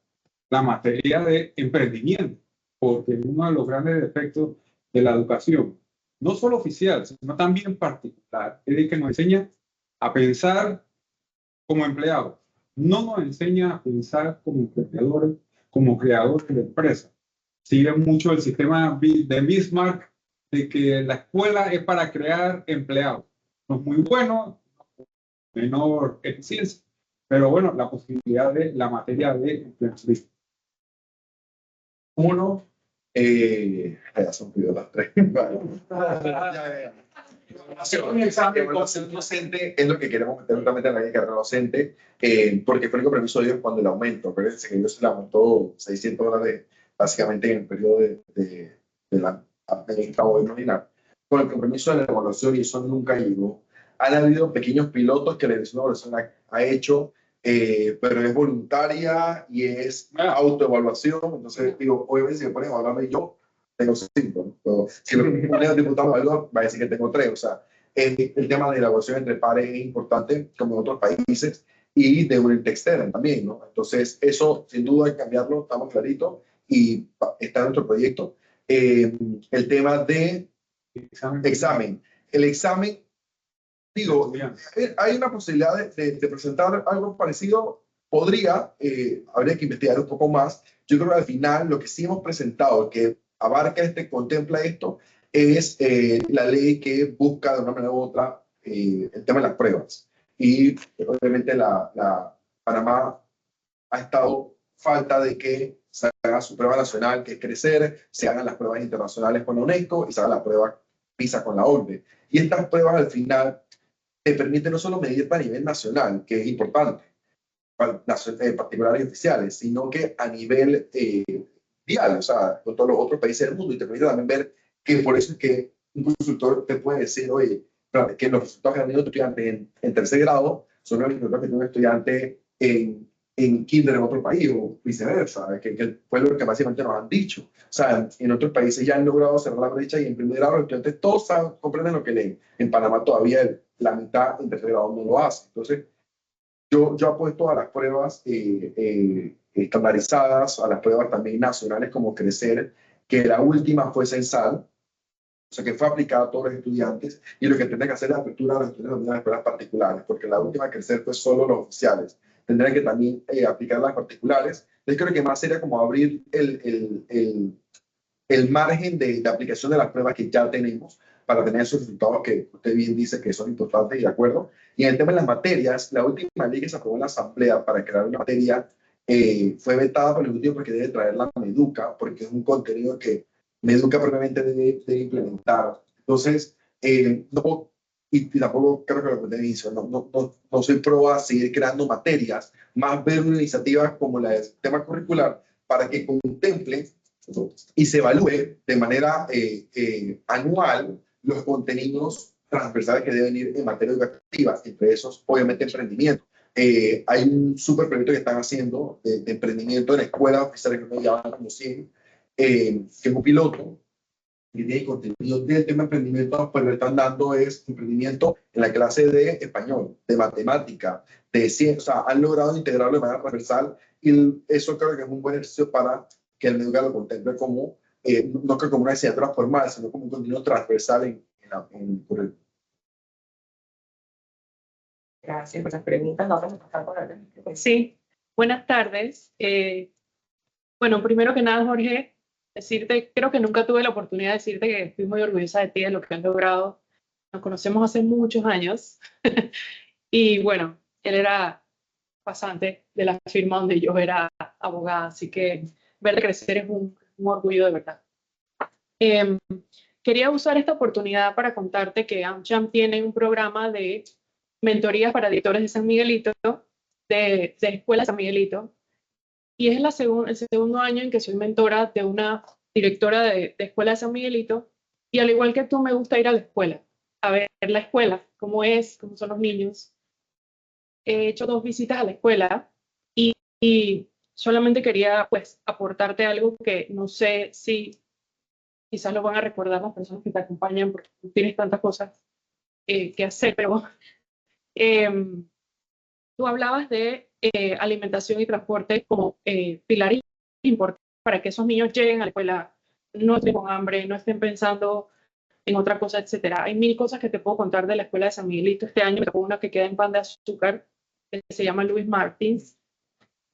la materia de emprendimiento, porque uno de los grandes defectos de la educación, no solo oficial, sino también particular, es que nos enseña a pensar como empleados, no nos enseña a pensar como emprendedores, como creadores de empresas. Sigue mucho el sistema de Bismarck, de que la escuela es para crear empleados. No es muy bueno, menor eficiencia, pero bueno, la posibilidad de la materia de emprendimiento. Uno, ya son pidió las 3. Evaluación docente es lo que queremos meter justamente en la ley de carrera docente, porque fue el compromiso de ellos cuando el aumento. Acuérdense que ellos se le aumentó $600 básicamente en el periodo de la gobierno ordinario. Con el compromiso de la evaluación, y eso nunca llegó. Han habido pequeños pilotos que la Dirección de Evaluación ha hecho, pero es voluntaria y es autoevaluación. Entonces, digo, obviamente, si me ponen a evaluarme yo, tengo 5, ¿no? Pero si me ponen a diputado algo, va a decir que tengo 3. O sea, el tema de la evaluación entre pares es importante, como en otros países, y de un ente externo también, ¿no? Entonces, eso sin duda hay que cambiarlo, estamos claritos, y está en nuestro proyecto. El tema de examen. El examen, digo, hay una posibilidad de presentar algo parecido. Podría, habría que investigar un poco más. Yo creo que al final lo que sí hemos presentado, que abarca contempla esto, es la ley que busca de una manera u otra el tema de las pruebas. Y obviamente Panamá ha estado falta de que se haga su prueba nacional, que es crecer, se hagan las pruebas internacionales con la UNESCO y se haga la prueba PISA con la OCDE. Y estas pruebas al final te permiten no solo medir a nivel nacional, que es importante, particulares y oficiales, sino que a nivel mundial, o sea, con todos los otros países del mundo, y te permite también ver que por eso es que un consultor te puede decir, oye, que los resultados que han tenido estudiantes en tercer grado son los resultados que tiene un estudiante en kinder en otro país o viceversa, que fue lo que básicamente nos han dicho. O sea, en otros países ya han logrado cerrar la brecha y en primer grado los estudiantes todos comprenden lo que leen. En Panamá todavía la mitad en tercer grado no lo hace. Entonces, yo apuesto a las pruebas estandarizadas, a las pruebas también nacionales como Crecer, que la última fue censal, o sea, que fue aplicada a todos los estudiantes, y lo que tendrá que hacer es la apertura a los estudiantes de las escuelas particulares, porque la última Crecer fue solo los oficiales. Tendrán que también aplicar las particulares. Entonces creo que más sería como abrir el margen de aplicación de las pruebas que ya tenemos para tener esos resultados que usted bien dice que son importantes y de acuerdo. Y en el tema de las materias, la última ley que se aprobó en la Asamblea para crear una materia fue vetada por el Ejecutivo porque debe traer la Meduca, porque es un contenido que Meduca propiamente debe implementar. Entonces, no, y tampoco creo que lo que inicio, no soy pro a seguir creando materias, más ver una iniciativa como la del tema curricular para que contemple y se evalúe de manera anual los contenidos transversales que deben ir en materia educativa, entre esos, obviamente, emprendimiento. Hay un súper proyecto que están haciendo de emprendimiento en la escuela oficial que me llaman como 100, que es un piloto que tiene contenido del tema emprendimiento, pues lo están dando es emprendimiento en la clase de español, de matemática, de ciencia, o sea, han logrado integrarlo de manera transversal y eso creo que es un buen ejercicio para que el Meduca lo contemple como, no que como una asignatura formal, sino como un contenido transversal en el currículum. Gracias por las preguntas. Vamos a pasar por acá. Sí, buenas tardes. Bueno, primero que nada, Jorge, decirte, creo que nunca tuve la oportunidad de decirte que estoy muy orgullosa de ti, de lo que has logrado. Nos conocemos hace muchos años y bueno, él era pasante de la firma donde yo era abogada, así que verte crecer es un orgullo de verdad. Quería usar esta oportunidad para contarte que AmCham tiene un programa de mentorías para directores de San Miguelito, de Escuela San Miguelito, y es el segundo año en que soy mentora de una directora de Escuela de San Miguelito, y al igual que tú me gusta ir a la escuela, a ver la escuela, cómo es, cómo son los niños. He hecho 2 visitas a la escuela y solamente quería pues aportarte algo que no sé si quizás lo van a recordar las personas que te acompañan porque tú tienes tantas cosas que hacer, pero tú hablabas de alimentación y transporte como pilares importantes para que esos niños lleguen a la escuela, no estén con hambre, no estén pensando en otra cosa, etcétera. Hay 1000 cosas que te puedo contar de la escuela de San Miguelito. Este año me tocó una que queda en Pan de Azúcar, que se llama Luis Martins.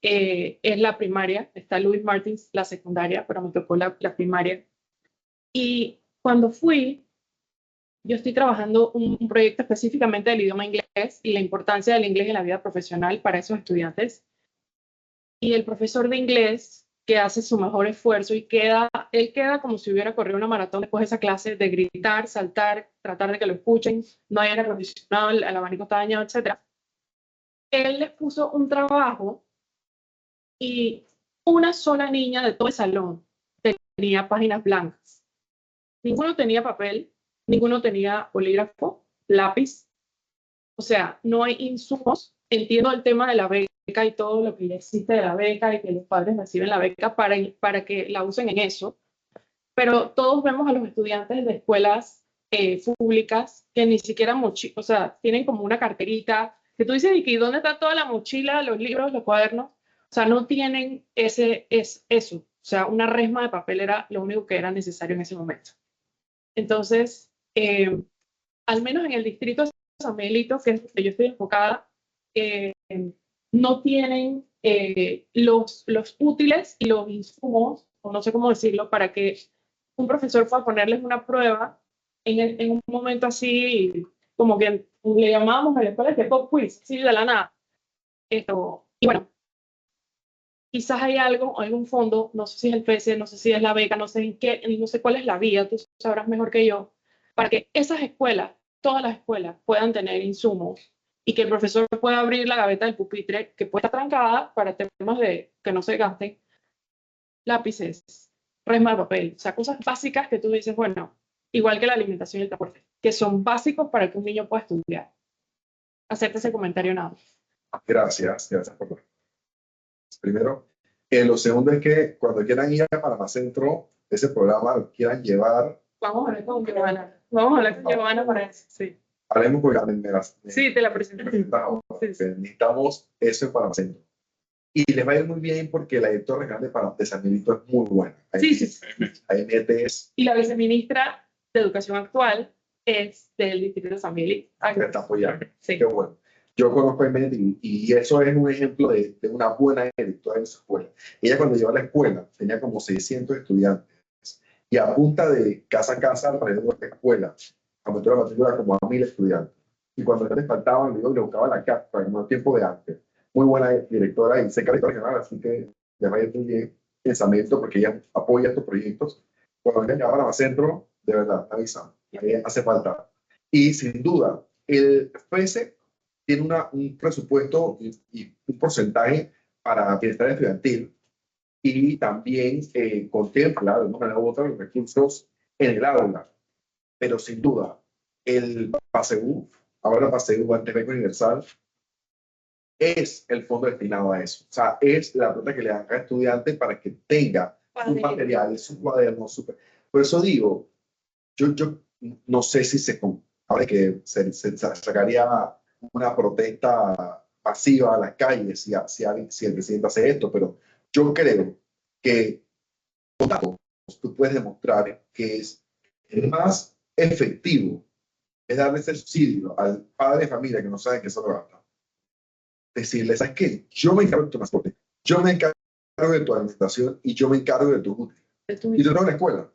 Es la primaria, está Luis Martins, la secundaria, pero me tocó la primaria. Y cuando fui, yo estoy trabajando un proyecto específicamente del idioma inglés y la importancia del inglés en la vida profesional para esos estudiantes. Y el profesor de inglés, que hace su mejor esfuerzo y él queda como si hubiera corrido una maratón después de esa clase, de gritar, saltar, tratar de que lo escuchen, no hay aire acondicionado, el abanico está dañado, etc. Él les puso un trabajo y una sola niña de todo el salón tenía páginas blancas. Ninguno tenía papel, ninguno tenía bolígrafo, lápiz. O sea, no hay insumos. Entiendo el tema de la beca y todo lo que ya existe de la beca y que los padres reciben la beca para que la usen en eso. Pero todos vemos a los estudiantes de escuelas públicas que ni siquiera o sea, tienen como una carterita que tú dices, ¿y dónde está toda la mochila, los libros, los cuadernos? O sea, no tienen eso. O sea, una resma de papel era lo único que era necesario en ese momento. Entonces, al menos en el distrito de San Miguelito, que es donde yo estoy enfocada, no tienen los útiles y los insumos, o no sé cómo decirlo, para que un profesor pueda ponerles una prueba en un momento así, como que le llamábamos a la escuela de pop quiz, sí, de la nada. Y bueno, quizás hay algún fondo, no sé si es el FESE, no sé si es la beca, no sé no sé cuál es la vía, tú sabrás mejor que yo, para que esas escuelas, todas las escuelas, puedan tener insumos y que el profesor pueda abrir la gaveta del pupitre, que pueda estar trancada para temas de que no se gasten, lápices, resma de papel, o sea, cosas básicas que tú dices, bueno, igual que la alimentación y el transporte. que son básicos para que un niño pueda estudiar. Hacerte ese comentario nada más. Gracias por lo primero. Lo segundo es que cuando quieran ir a Panamá Centro, ese programa lo quieran llevar, Vamos a hablar con Giovanna. Vamos a hablar con Giovanna para eso. Sí, hablemos con sí, te la presento. Sí, sí. necesitamos eso en Panamá Centro. Y les va a ir muy bien porque la directora regional de Panamá de San Miguelito es muy buena. Sí, sí, sí. Ahí metes, Y la viceministra de Educación actual es del Distrito de San Miguelito. te está apoyando. Sí. Qué bueno. Yo conozco a Emet y eso es un ejemplo de una buena directora en su escuela. Ella cuando llegó a la escuela tenía como 600 estudiantes y a punta de casa a casa alrededor de la escuela aumentó la matrícula como a 1000 estudiantes. Y cuando les faltaban, le buscaba la carta como el tiempo de antes. Muy buena directora y secretaria regional, así que les va a ir muy bien pensamiento porque ella apoya estos proyectos. Cuando vengan a Panamá Centro, de verdad, avisan, hace falta. Y sin duda, el FESE tiene un presupuesto y un porcentaje para bienestar estudiantil y también contempla de una manera u otra los recursos en el aula. Pero sin duda, el PASEU, ahora PASEU, antes Beca Universal, es el fondo destinado a eso. O sea, es la plata que le dan a cada estudiante para que tenga sus materiales, sus cuadernos. Por eso digo, yo no sé si ahora que se sacaría una protesta masiva a las calles si el presidente hace esto, pero yo creo que con datos tú puedes demostrar que es más efectivo es darle ese subsidio al padre de familia que no sabe qué se lo gasta. Decirle, ¿sabes qué? Yo me encargo de tu transporte, yo me encargo de tu alimentación y yo me encargo de tu útil. Y tú no en la escuela.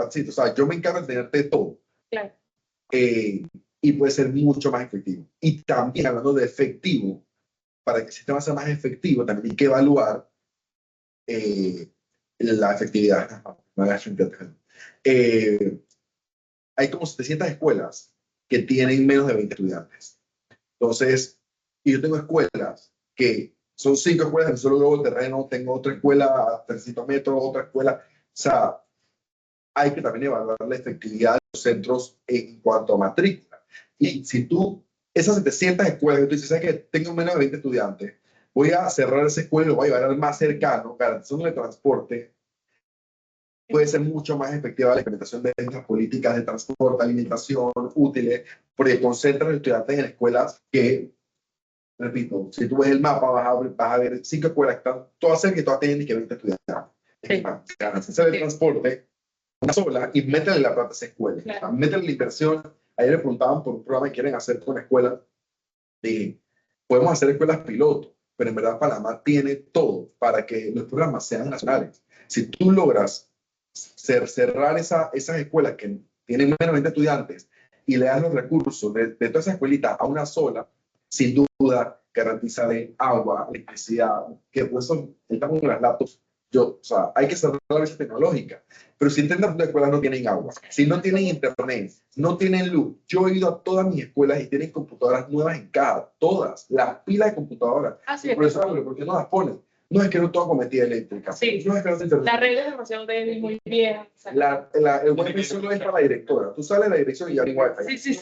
¿Sí? O sea, yo me encargo de tenerte todo. Claro. Y puede ser mucho más efectivo. Y también hablando de efectivo, para que el sistema sea más efectivo, también hay que evaluar la efectividad. Hay como 700 escuelas que tienen menos de 20 estudiantes. Entonces, y yo tengo escuelas que son 5 escuelas en solo globo terreno, tengo otra escuela a 300 metros, otra escuela. O sea, hay que también evaluar la efectividad de los centros en cuanto a matrícula. Y si tú, esas 700 escuelas, tú dices, ¿sabes qué? Tengo menos de 20 estudiantes, voy a cerrar esa escuela y lo voy a llevar al más cercano, garantizando el transporte, puede ser mucho más efectiva la implementación de estas políticas de transporte, alimentación, útiles, porque concentran a los estudiantes en escuelas que, repito, si tú ves el mapa, vas a ver 5 escuelas que están todas cerca y todas tienen que 20 estudiantes. Sí. Garantizar el transporte, una sola, y métele la plata a esa escuela. Claro. Métele la inversión. Ayer le preguntaban por un programa que quieren hacer con la escuela. Dije, podemos hacer escuelas piloto, pero en verdad Panamá tiene todo para que los programas sean nacionales. Si tú logras cerrar esas escuelas que tienen menos de 20 estudiantes y le das los recursos de toda esa escuelita a una sola, sin duda garantizarle agua, electricidad, que por eso estamos con las laptops. O sea, hay que cerrar la brecha tecnológica. Pero si intentas de escuelas no tienen agua, si no tienen internet, no tienen luz. Yo he ido a todas mis escuelas y tienen computadoras nuevas en cada, todas, las pilas de computadoras. Así Y por eso, ¿por qué no las ponen? No es que no tengo cometida eléctrica. Sí. No es que no internet. La red es demasiado débil, muy vieja. El wifi solo es para la directora. Tú sales de la dirección y ya hay wifi. Sí.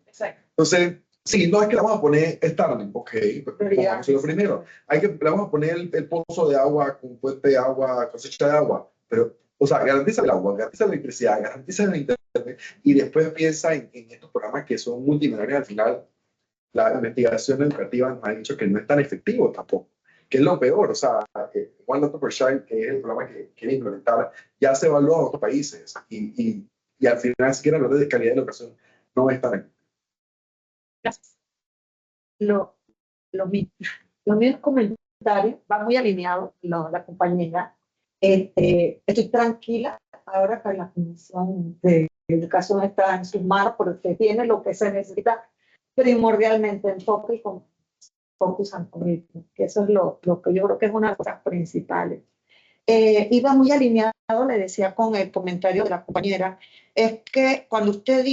Exacto. Entonces, sí, no es que le vamos a poner Starlink, ok, pongamos lo primero. Le vamos a poner el pozo de agua con fuente de agua, cosecha de agua, pero, o sea, garantiza el agua, garantiza la electricidad, garantiza el internet y después piensa en estos programas que son multimillonarios. Al final, la investigación educativa nos ha dicho que no es tan efectivo tampoco, que es lo peor. O sea, One Laptop per Child, que es el programa que quiere implementar, ya se evalúa en otros países y al final, si quieren hablar de calidad de educación, no es tan efectivo. Gracias. Los mismos comentarios van muy alineados, la compañera. Estoy tranquila ahora que la Comisión de Educación está en sus manos porque tiene lo que se necesita primordialmente, enfoque y focus and commitment, que eso es lo que yo creo que es una de las cosas principales. Iba muy alineado, le decía con el comentario de la compañera, es que cuando usted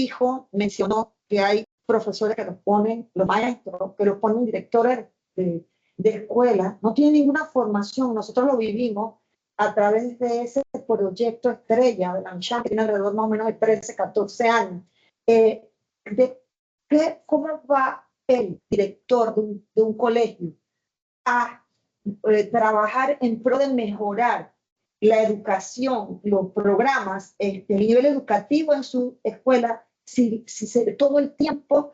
mencionó que hay profesores que los ponen, los maestros, que los ponen directores de escuela, no tienen ninguna formación. Nosotros lo vivimos a través de ese proyecto estrella de la AmCham, que tiene alrededor más o menos de 13, 14 años, cómo va el director de un colegio a trabajar en pro de mejorar la educación, los programas, el nivel educativo en su escuela, si todo el tiempo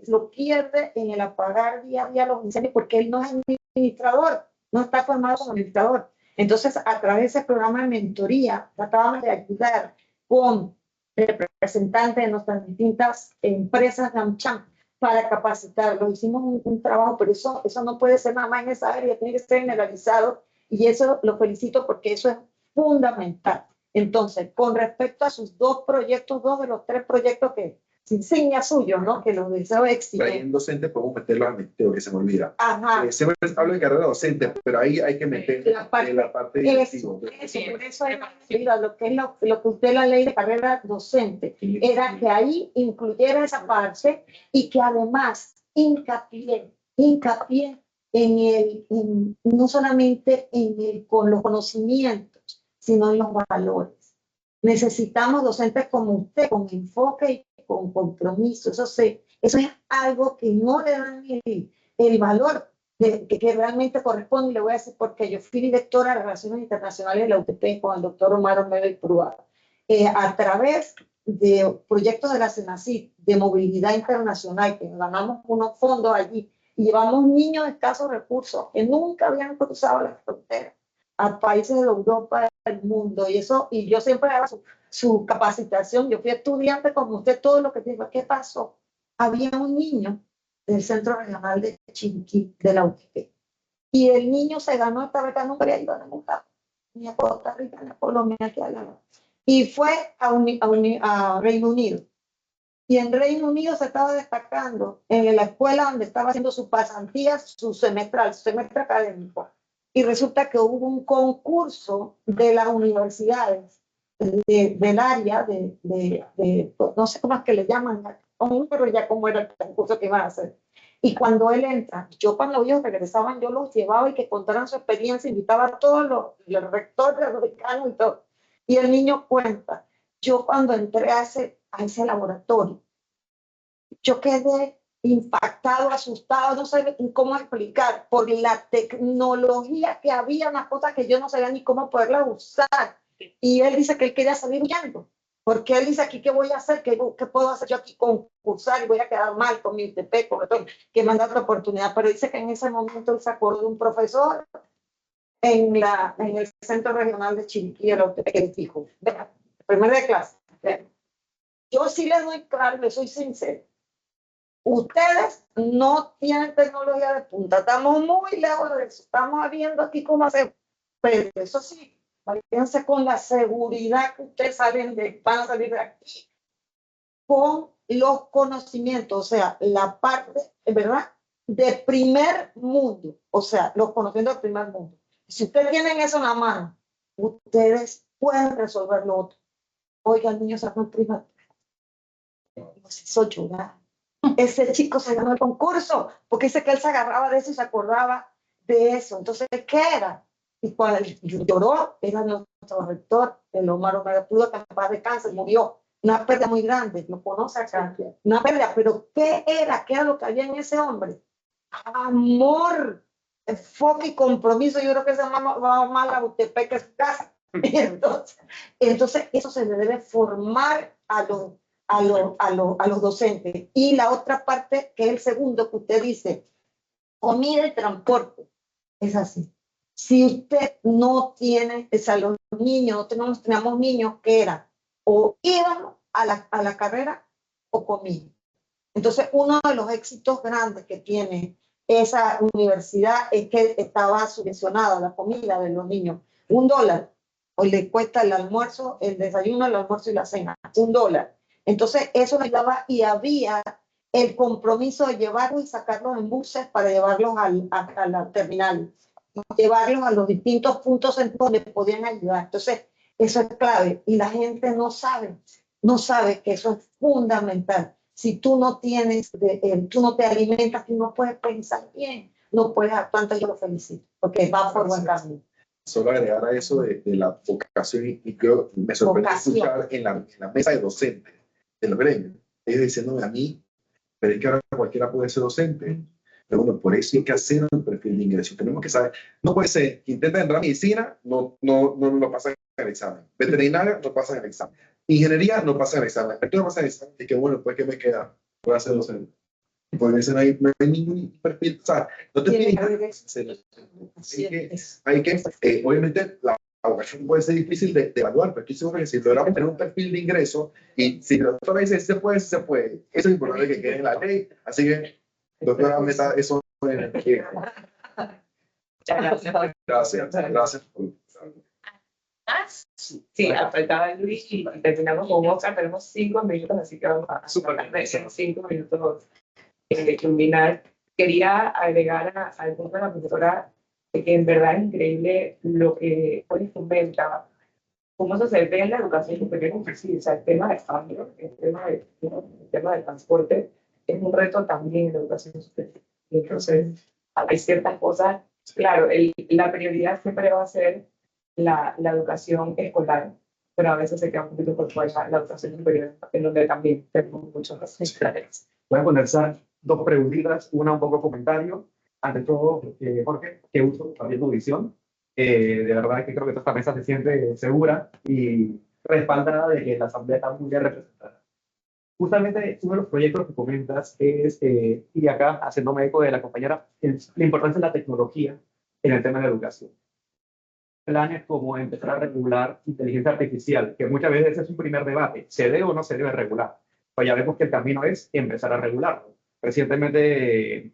lo pierde en el apagar día a día los incendios, porque él no es administrador, no está formado como administrador. Entonces, a través de ese programa de mentoría, tratábamos de ayudar con representantes de nuestras distintas empresas de AmCham para capacitarlos. Hicimos un trabajo, pero eso no puede ser nada más en esa área, tiene que ser generalizado, y eso lo felicito porque eso es fundamental. Entonces, con respecto a sus dos de los 3 proyectos que se insignia suyo, ¿no? Que los deseo éxito. Ahí en docente podemos meterlos al ministerio, que se me olvida. Ajá. Siempre hablo de carrera docente, pero ahí hay que meter la parte directiva. Por eso era lo que usted la ley de carrera docente, era que ahí incluyera esa parte y que además hincapié no solamente con los conocimientos, sino en los valores. Necesitamos docentes como usted, con enfoque y con compromiso. Eso es algo que no le dan el valor que realmente corresponde. Y le voy a decir porque yo fui directora de Relaciones Internacionales de la UTP con el doctor Omar Olmedo y Prúa. A través de proyectos de la CENACYT, de movilidad internacional, que ganamos unos fondos allí, y llevamos niños de escasos recursos que nunca habían cruzado las fronteras a países de Europa, del mundo, y yo siempre daba su capacitación. Yo fui estudiante como usted, todo lo que dijo. ¿Qué pasó? Había un niño del Centro Regional de Chiriquí, de la UTP, y el niño se ganó esta beca, nunca había ido a ningún lado, ni a Costa Rica, ni a Colombia, ni a lado, y fue a Reino Unido. Y en Reino Unido se estaba destacando en la escuela donde estaba haciendo su pasantía, su semestre académico. Y resulta que hubo un concurso de las universidades del área no sé cómo es que le llaman, pero ya cómo era el concurso que iban a hacer. Y cuando él entra, yo cuando ellos regresaban, yo los llevaba y que contaran su experiencia, invitaba a todos los rectores, los decanos y todo. Y el niño cuenta, yo cuando entré a ese laboratorio, yo quedé impactado, asustado, no sé cómo explicar, por la tecnología que había, unas cosas que yo no sabía ni cómo poderlas usar. Y él dice que él quería salir huyendo, porque él dice, aquí, ¿qué voy a hacer? ¿Qué puedo hacer yo aquí? Concursar y voy a quedar mal con mi UTP, con todo, que me han dado otra oportunidad. Pero dice que en ese momento él se acordó de un profesor en el Centro Regional de Chiriquí, de la UTP, que él dijo, vea, primero de clase, vea, yo sí les doy claro, les soy sincero, ustedes no tienen tecnología de punta, estamos muy lejos de eso, estamos viendo aquí cómo hacer, pero eso sí, váyanse con la seguridad que ustedes van a salir de aquí, con los conocimientos, o sea, la parte, ¿verdad?, de primer mundo, o sea, los conocimientos de primer mundo. Si ustedes tienen eso en la mano, ustedes pueden resolver lo otro. Oiga, el niño sacó el primer, nos hizo llorar. Ese chico se ganó el concurso, porque dice que él se agarraba de eso y se acordaba de eso. Entonces, ¿qué era? Y cuando lloró, era nuestro rector, el Omar Olmedo Prúa, que en paz descanse, murió. Una pérdida muy grande, lo conoce acá. Una pérdida, pero ¿qué era? ¿Qué era lo que había en ese hombre? Amor, enfoque y compromiso. Yo creo que se va más la UTP que su casa. Entonces, eso se le debe formar a los docentes. Y la otra parte, que es el segundo que usted dice, comida y transporte, es así. Si usted no tiene, o sea, los niños, teníamos niños que eran o iban a la carrera o comían. Entonces, uno de los éxitos grandes que tiene esa universidad es que estaba subvencionada la comida de los niños. $1. Hoy le cuesta el almuerzo, el desayuno, el almuerzo y la cena. $1. Entonces, eso nos ayudaba y había el compromiso de llevarlos y sacarlos en buses para llevarlos a la terminal, llevarlos a los distintos puntos en donde podían ayudar. Entonces, eso es clave y la gente no sabe que eso es fundamental. Si tú no tú no te alimentas, tú no puedes pensar bien, no puedes actuar. Yo lo felicito porque va por buen camino. solo agregar a eso de la vocación, y creo, me sorprendió Vocación. escuchar en la mesa de docentes del gremio, ellos diciéndome a mí, pero es que ahora cualquiera puede ser docente. Pero bueno, por eso hay que hacer un perfil de ingreso. Tenemos que saber, no puede ser que intenten entrar a medicina, no lo pasan en el examen. Veterinaria, no pasan en el examen. Ingeniería, no pasan en el examen. Esto no pasa en el examen. Y que bueno, pues, ¿qué me queda? Voy a ser docente. Porque no hay ningún perfil, o sea, no te Tiene piden que haber hay que obviamente, la vocación puede ser difícil de evaluar, pero estoy seguro que si logramos tener un perfil de ingreso, y si la doctora dice se puede, se puede. Eso es importante que quede en la ley. Así que, doctora, meta eso en el Muchas gracias. Gracias. ¿Más? Sí, faltaba Luis y terminamos con Oscar. Tenemos 5 minutos, así que vamos a Súper bien. en 5 minutos culminar. Quería agregar al punto de la profesora de que en verdad es increíble lo que hoy comenta, cómo eso se ve en la educación superior inclusive. O sea, el tema de cambio, el tema del transporte es un reto también en la educación superior. Y entonces, hay ciertas cosas, claro, la prioridad siempre va a ser la educación escolar, pero a veces se queda un poquito por fuera la educación superior, en donde también tenemos muchos tareas. Voy a conversar dos preguntitas, una un poco comentario. Ante todo, Jorge, qué gusto también tu visión. De verdad que creo que esta mesa se siente segura y respaldada de que la Asamblea está muy bien representada. Justamente uno de los proyectos que comentas es, y acá haciéndome eco de la compañera, es la importancia de la tecnología en el tema de la educación. Planes como empezar a regular inteligencia artificial, que muchas veces es un primer debate, ¿se debe o no se debe regular? Pues ya vemos que el camino es empezar a regularlo. Recientemente,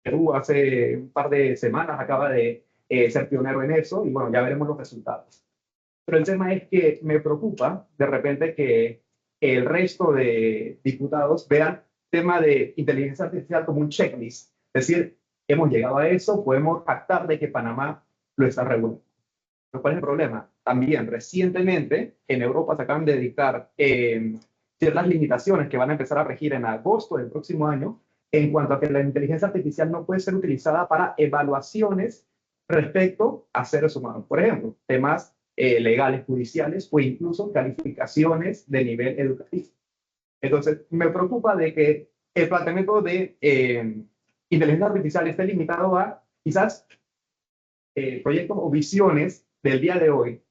Perú hace un par de semanas acaba de ser pionero en eso y bueno, ya veremos los resultados. Pero el tema es que me preocupa de repente que el resto de diputados vean el tema de inteligencia artificial como un checklist. Es decir, hemos llegado a eso, podemos actar de que Panamá lo está regulando. ¿Pero cuál es el problema? También recientemente en Europa se acaban de dictar ciertas limitaciones que van a empezar a regir en agosto del próximo año en cuanto a que la inteligencia artificial no puede ser utilizada para evaluaciones respecto a seres humanos. Por ejemplo, temas legales, judiciales o incluso calificaciones de nivel educativo. Entonces, me preocupa de que el planteamiento de inteligencia artificial esté limitado a quizás proyectos o visiones del día de hoy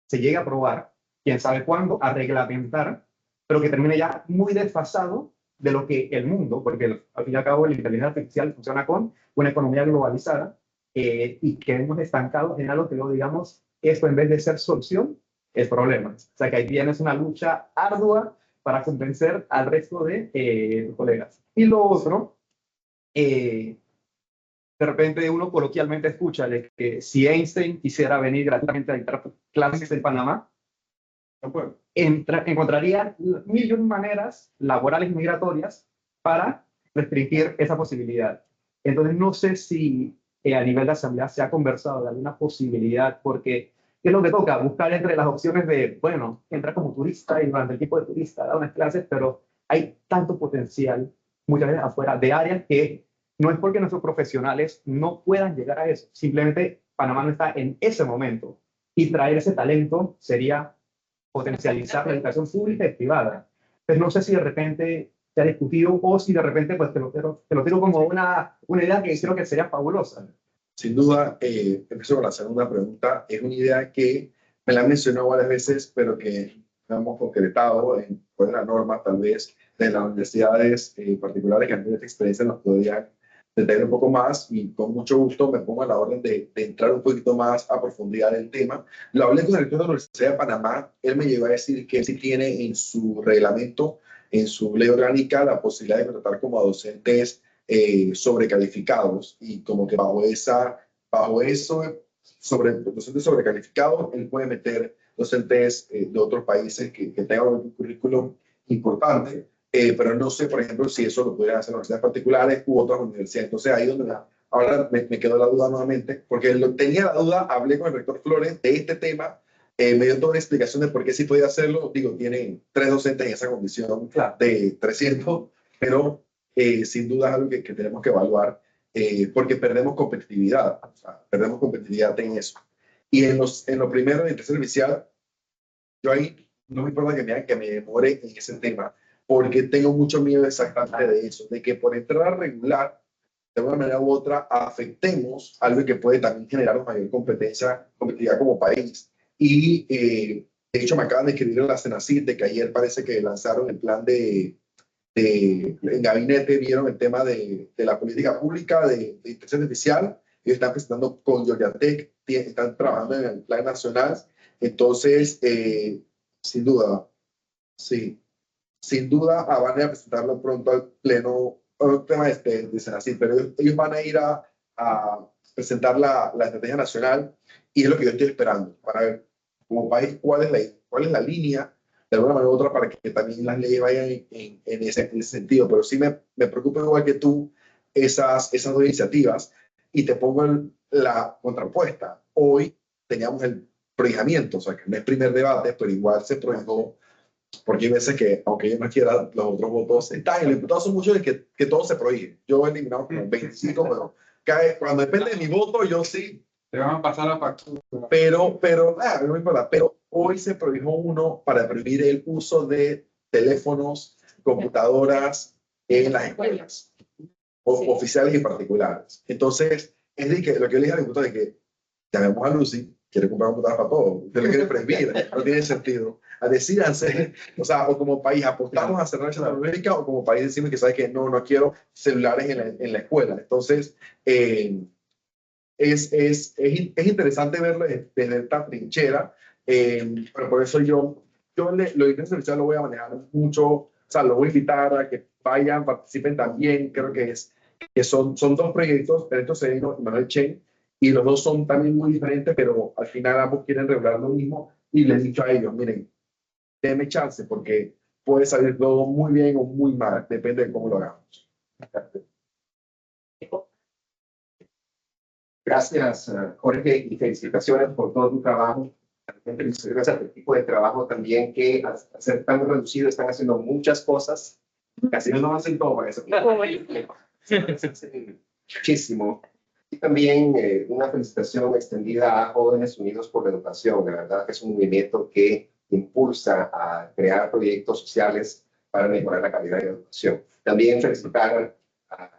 se llegue a aprobar, quién sabe cuándo, a reglamentar, pero que termine ya muy desfasado de lo que el mundo, porque al fin y al cabo la inteligencia artificial funciona con una economía globalizada y quedemos estancados en algo que luego digamos, esto en vez de ser solución, es problema. O sea que ahí tienes una lucha ardua para convencer al resto de tus colegas. Y lo otro, de repente uno coloquialmente escucha de que si Einstein quisiera venir gratuitamente a dictar clases en Panamá, encontraría mil y un maneras laborales y migratorias para restringir esa posibilidad. Entonces no sé si a nivel de asamblea se ha conversado de alguna posibilidad, porque ¿qué es lo que toca? Buscar entre las opciones de, bueno, entrar como turista y durante el tipo de turista dar unas clases, pero hay tanto potencial muchas veces afuera de áreas que no es porque nuestros profesionales no puedan llegar a eso, simplemente Panamá no está en ese momento y traer ese talento sería potencializar la educación pública y privada. Entonces no sé si de repente se ha discutido o si de repente pues te lo tiro como una idea que creo que sería fabulosa. Sin duda, empiezo con la segunda pregunta. Es una idea que me la han mencionado varias veces, pero que no hemos concretado en la norma, tal vez de las universidades particulares que han tenido esta experiencia nos podrían detallar un poco más, y con mucho gusto me pongo a la orden de entrar un poquito más a profundidad del tema. Lo hablé con el rector de la Universidad de Panamá. Él me llegó a decir que él sí tiene en su reglamento, en su ley orgánica, la posibilidad de contratar como a docentes sobrecalificados, y como que bajo eso, docentes sobrecalificados, él puede meter docentes de otros países que tengan un currículum importante, pero no sé, por ejemplo, si eso lo pudieran hacer universidades particulares u otras universidades. Entonces ahí donde ahora me quedó la duda nuevamente, porque tenía la duda, hablé con el rector Flores de este tema, me dio toda una explicación de por qué sí podía hacerlo. Digo, tienen 3 docentes en esa condición de 300, pero sin duda es algo que tenemos que evaluar, porque perdemos competitividad, o sea, perdemos competitividad en eso. Y en lo primero de tercer inicial, yo ahí no me importa que me demore en ese tema, porque tengo mucho miedo exactamente de eso, de que por entrar a regular, de una manera u otra, afectemos algo que puede también generar mayor competitividad como país. Y de hecho me acaban de escribir en la Senacid de que ayer parece que lanzaron el plan en gabinete, vieron el tema de la política pública de inteligencia artificial. Ellos están presentando con Georgia Tech, están trabajando en el plan nacional. Entonces, sin duda, sí, sin duda van a presentarlo pronto al pleno, el tema de Senacid, pero ellos van a ir a presentar la estrategia nacional y es lo que yo estoy esperando para ver como país cuál es la línea de alguna manera u otra para que también las leyes vayan en ese sentido. Pero sí me preocupa igual que tú esas dos iniciativas y te pongo la contrapuesta. Hoy teníamos el prohijamiento, o sea que no es primer debate, pero igual se prohijó porque hay veces que, aunque yo no quiera, los otros votos están. Y los diputados son muchos de que todo se prohíbe. Yo he eliminado como 25, pero cuando depende de mi voto, yo sí. Te van a pasar la factura. Pero, no me importa. Pero hoy se prohibió uno para prohibir el uso de teléfonos, computadoras en las escuelas, oficiales y particulares. Entonces, es de que lo que yo le dije al diputado es que llamemos a Lucy, quiere comprar computadoras para todo, usted lo quiere prohibir, no tiene sentido. Decídanse, o sea, o como país apostamos a cerrar esa Latinoamérica, o como país decimos que sabe que no quiero celulares en la escuela. Entonces, es interesante verlo desde esta trinchera, pero por eso yo lo de inteligencia artificial lo voy a manejar mucho, o sea, lo voy a invitar a que vayan, participen también. Creo que son dos proyectos, Benito Cedeno y Manuel Chen, y los dos son también muy diferentes, pero al final ambos quieren regular lo mismo, y les he dicho a ellos, miren, denme chance, porque puede salir todo muy bien o muy mal, depende de cómo lo hagamos. Gracias, Jorge, y felicitaciones por todo tu trabajo. Felicitaciones al equipo de trabajo también, que al ser tan reducido están haciendo muchas cosas. Casi no hacen todo para eso. Muchísimo. Y también una felicitación extendida a Jóvenes Unidos por la Educación. La verdad que es un movimiento que impulsa a crear proyectos sociales para mejorar la calidad de la educación. También felicitar a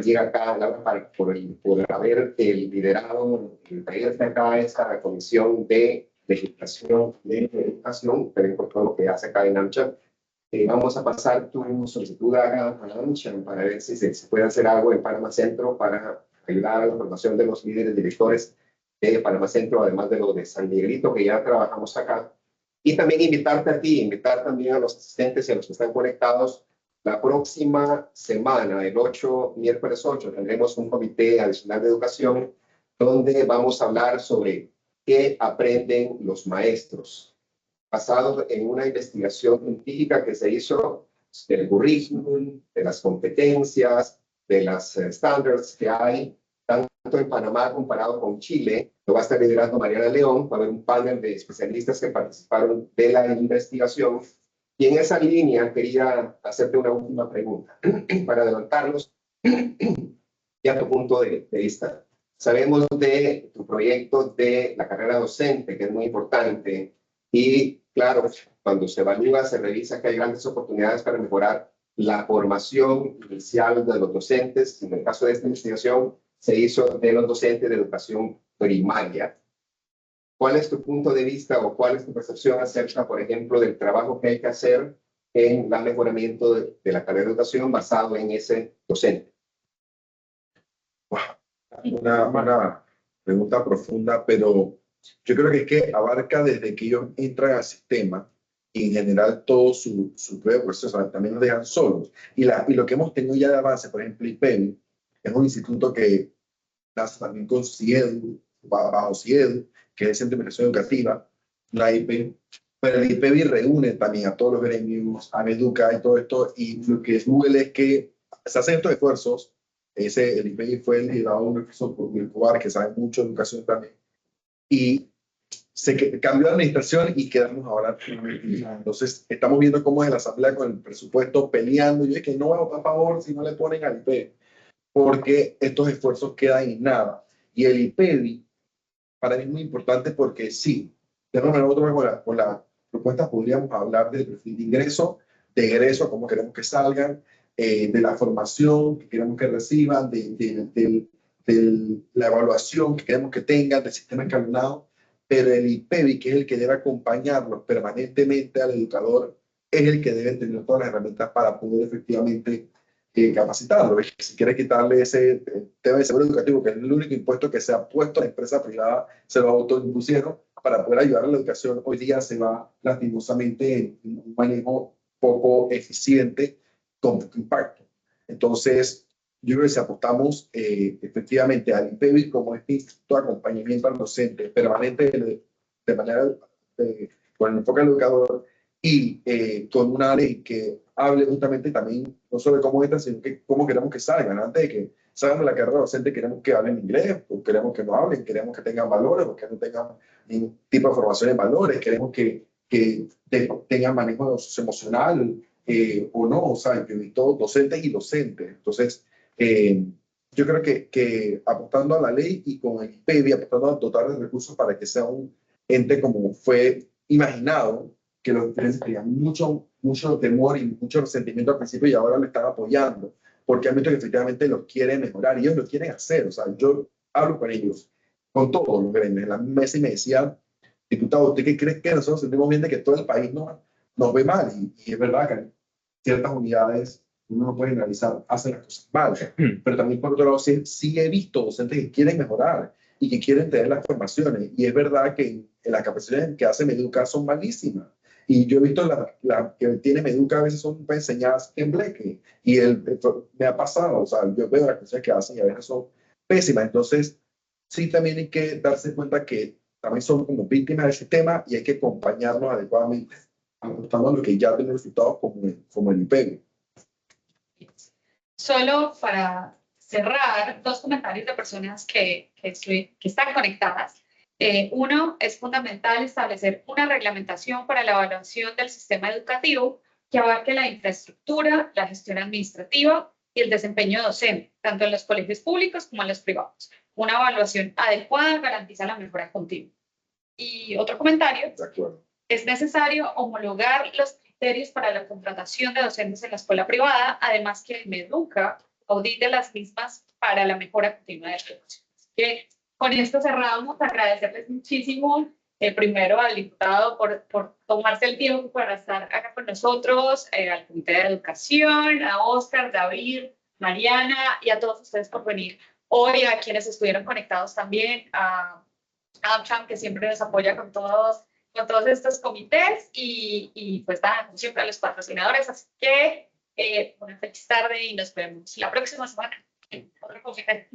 llega acá, Laura, por haber liderado el taller de acá, esta comisión de legislación de educación, también por todo lo que hace acá en AmCham. Vamos a pasar tu solicitud a AmCham para ver si se puede hacer algo en Panamá Centro para ayudar a la formación de los líderes directores de Panamá Centro, además de los de San Miguelito, que ya trabajamos acá. Y también invitarte a ti, invitar también a los asistentes y a los que están conectados. La próxima semana, el miércoles 8, tendremos un comité adicional de educación donde vamos a hablar sobre qué aprenden los maestros, basado en una investigación científica que se hizo del currículum, de las competencias, de las estándares que hay, tanto en Panamá comparado con Chile. Lo va a estar liderando Mariana León, va a haber un panel de especialistas que participaron de la investigación. Y en esa línea quería hacerte una última pregunta para adelantarnos ya tu punto de vista. Sabemos de tu proyecto de la carrera docente, que es muy importante, y claro, cuando se evalúa, se revisa que hay grandes oportunidades para mejorar la formación inicial de los docentes. En el caso de esta investigación, se hizo de los docentes de educación primaria. ¿Cuál es tu punto de vista o cuál es tu percepción acerca, por ejemplo, del trabajo que hay que hacer en el mejoramiento de la carrera de educación basado en ese docente? Una pregunta profunda, pero yo creo que es que abarca desde que ellos entran al sistema y en general todo su propio proceso, también nos dejan solos. Y lo que hemos tenido ya de avance, por ejemplo, IPEMI, es un instituto que nace también con CIEDU, bajo CIEDU, que es el Centro de Investigación Educativa, la IPEMI, pero el IPEMI reúne también a todos los gremios, a Meduca y todo esto, y lo que duele es que se hacen estos esfuerzos. El IPEMI fue el liderado de un esfuerzo por Wilcobar, que sabe mucho de educación también, y cambió la administración y quedamos ahora. Entonces, estamos viendo cómo es la asamblea con el presupuesto peleando. Yo es que no voy a votar a favor si no le ponen al IPEMI, porque estos esfuerzos quedan en nada. Y el IPEMI, para mí es muy importante porque sí, de una manera u otra con la propuesta podríamos hablar del perfil de ingreso, de egreso, cómo queremos que salgan, de la formación que queremos que reciban, de la evaluación que queremos que tengan, del sistema escalonado, pero el IPEVI, que es el que debe acompañarlos permanentemente al educador, es el que debe tener todas las herramientas para poder efectivamente capacitarlo. Si quiere quitarle ese tema de seguro educativo, que es el único impuesto que se ha puesto a la empresa privada, se lo autoimpusieron para poder ayudar a la educación, hoy día se va lastimosamente en un manejo poco eficiente con poco impacto. Entonces, yo creo que si apostamos efectivamente al IPEVI como este instituto de acompañamiento al docente permanente de manera con el enfoque del educador y con una ley que hable justamente también no solo de cómo entran, sino que cómo queremos que salgan. Antes de que salgan de la carrera docente, queremos que hablen inglés, o queremos que no hablen, queremos que tengan valores, o que no tengan ningún tipo de formación en valores, queremos que tengan manejo emocional o no, o sea, que todos docentes y docentes. Entonces, yo creo que apostando a la ley y con el IPEVI, apostando a dotar de recursos para que sea un ente como fue imaginado, que los estudiantes tenían mucho temor y mucho resentimiento al principio y ahora lo están apoyando, porque hay muchos que efectivamente los quieren mejorar y ellos lo quieren hacer. O sea, yo hablo con ellos, con todos los gremios, en la mesa y me decían, diputado, ¿usted qué cree que nosotros sentimos bien de que todo el país nos ve mal? Y es verdad que ciertas unidades, uno no puede generalizar, hacen las cosas mal, pero también por otro lado sí he visto docentes que quieren mejorar y que quieren tener las formaciones, y es verdad que en las capacidades que hace Meduca son malísimas, y yo he visto la que tiene Meduca a veces son para enseñar en bleque, y me ha pasado, o sea, yo veo las cosas que hacen y a veces son pésimas. Entonces sí también hay que darse cuenta que también son como víctimas del sistema y hay que acompañarnos adecuadamente, ajustando a lo que ya tiene resultados como el IPEVI. Solo para cerrar, dos comentarios de personas que están conectadas. Uno, es fundamental establecer una reglamentación para la evaluación del sistema educativo que abarque la infraestructura, la gestión administrativa y el desempeño docente, tanto en los colegios públicos como en los privados. Una evaluación adecuada garantiza la mejora continua. Y otro comentario, es necesario homologar los criterios para la contratación de docentes en la escuela privada, además que el Meduca audite las mismas para la mejora continua de la educación. Así que con esto cerramos, agradecerles muchísimo, primero al diputado por tomarse el tiempo para estar acá con nosotros, al Comité de Educación, a Oscar, David, Mariana y a todos ustedes por venir hoy, a quienes estuvieron conectados también, a AmCham, que siempre nos apoya con todos estos comités y pues nada, como siempre a los patrocinadores. Así que una feliz tarde y nos vemos la próxima semana en otro comité.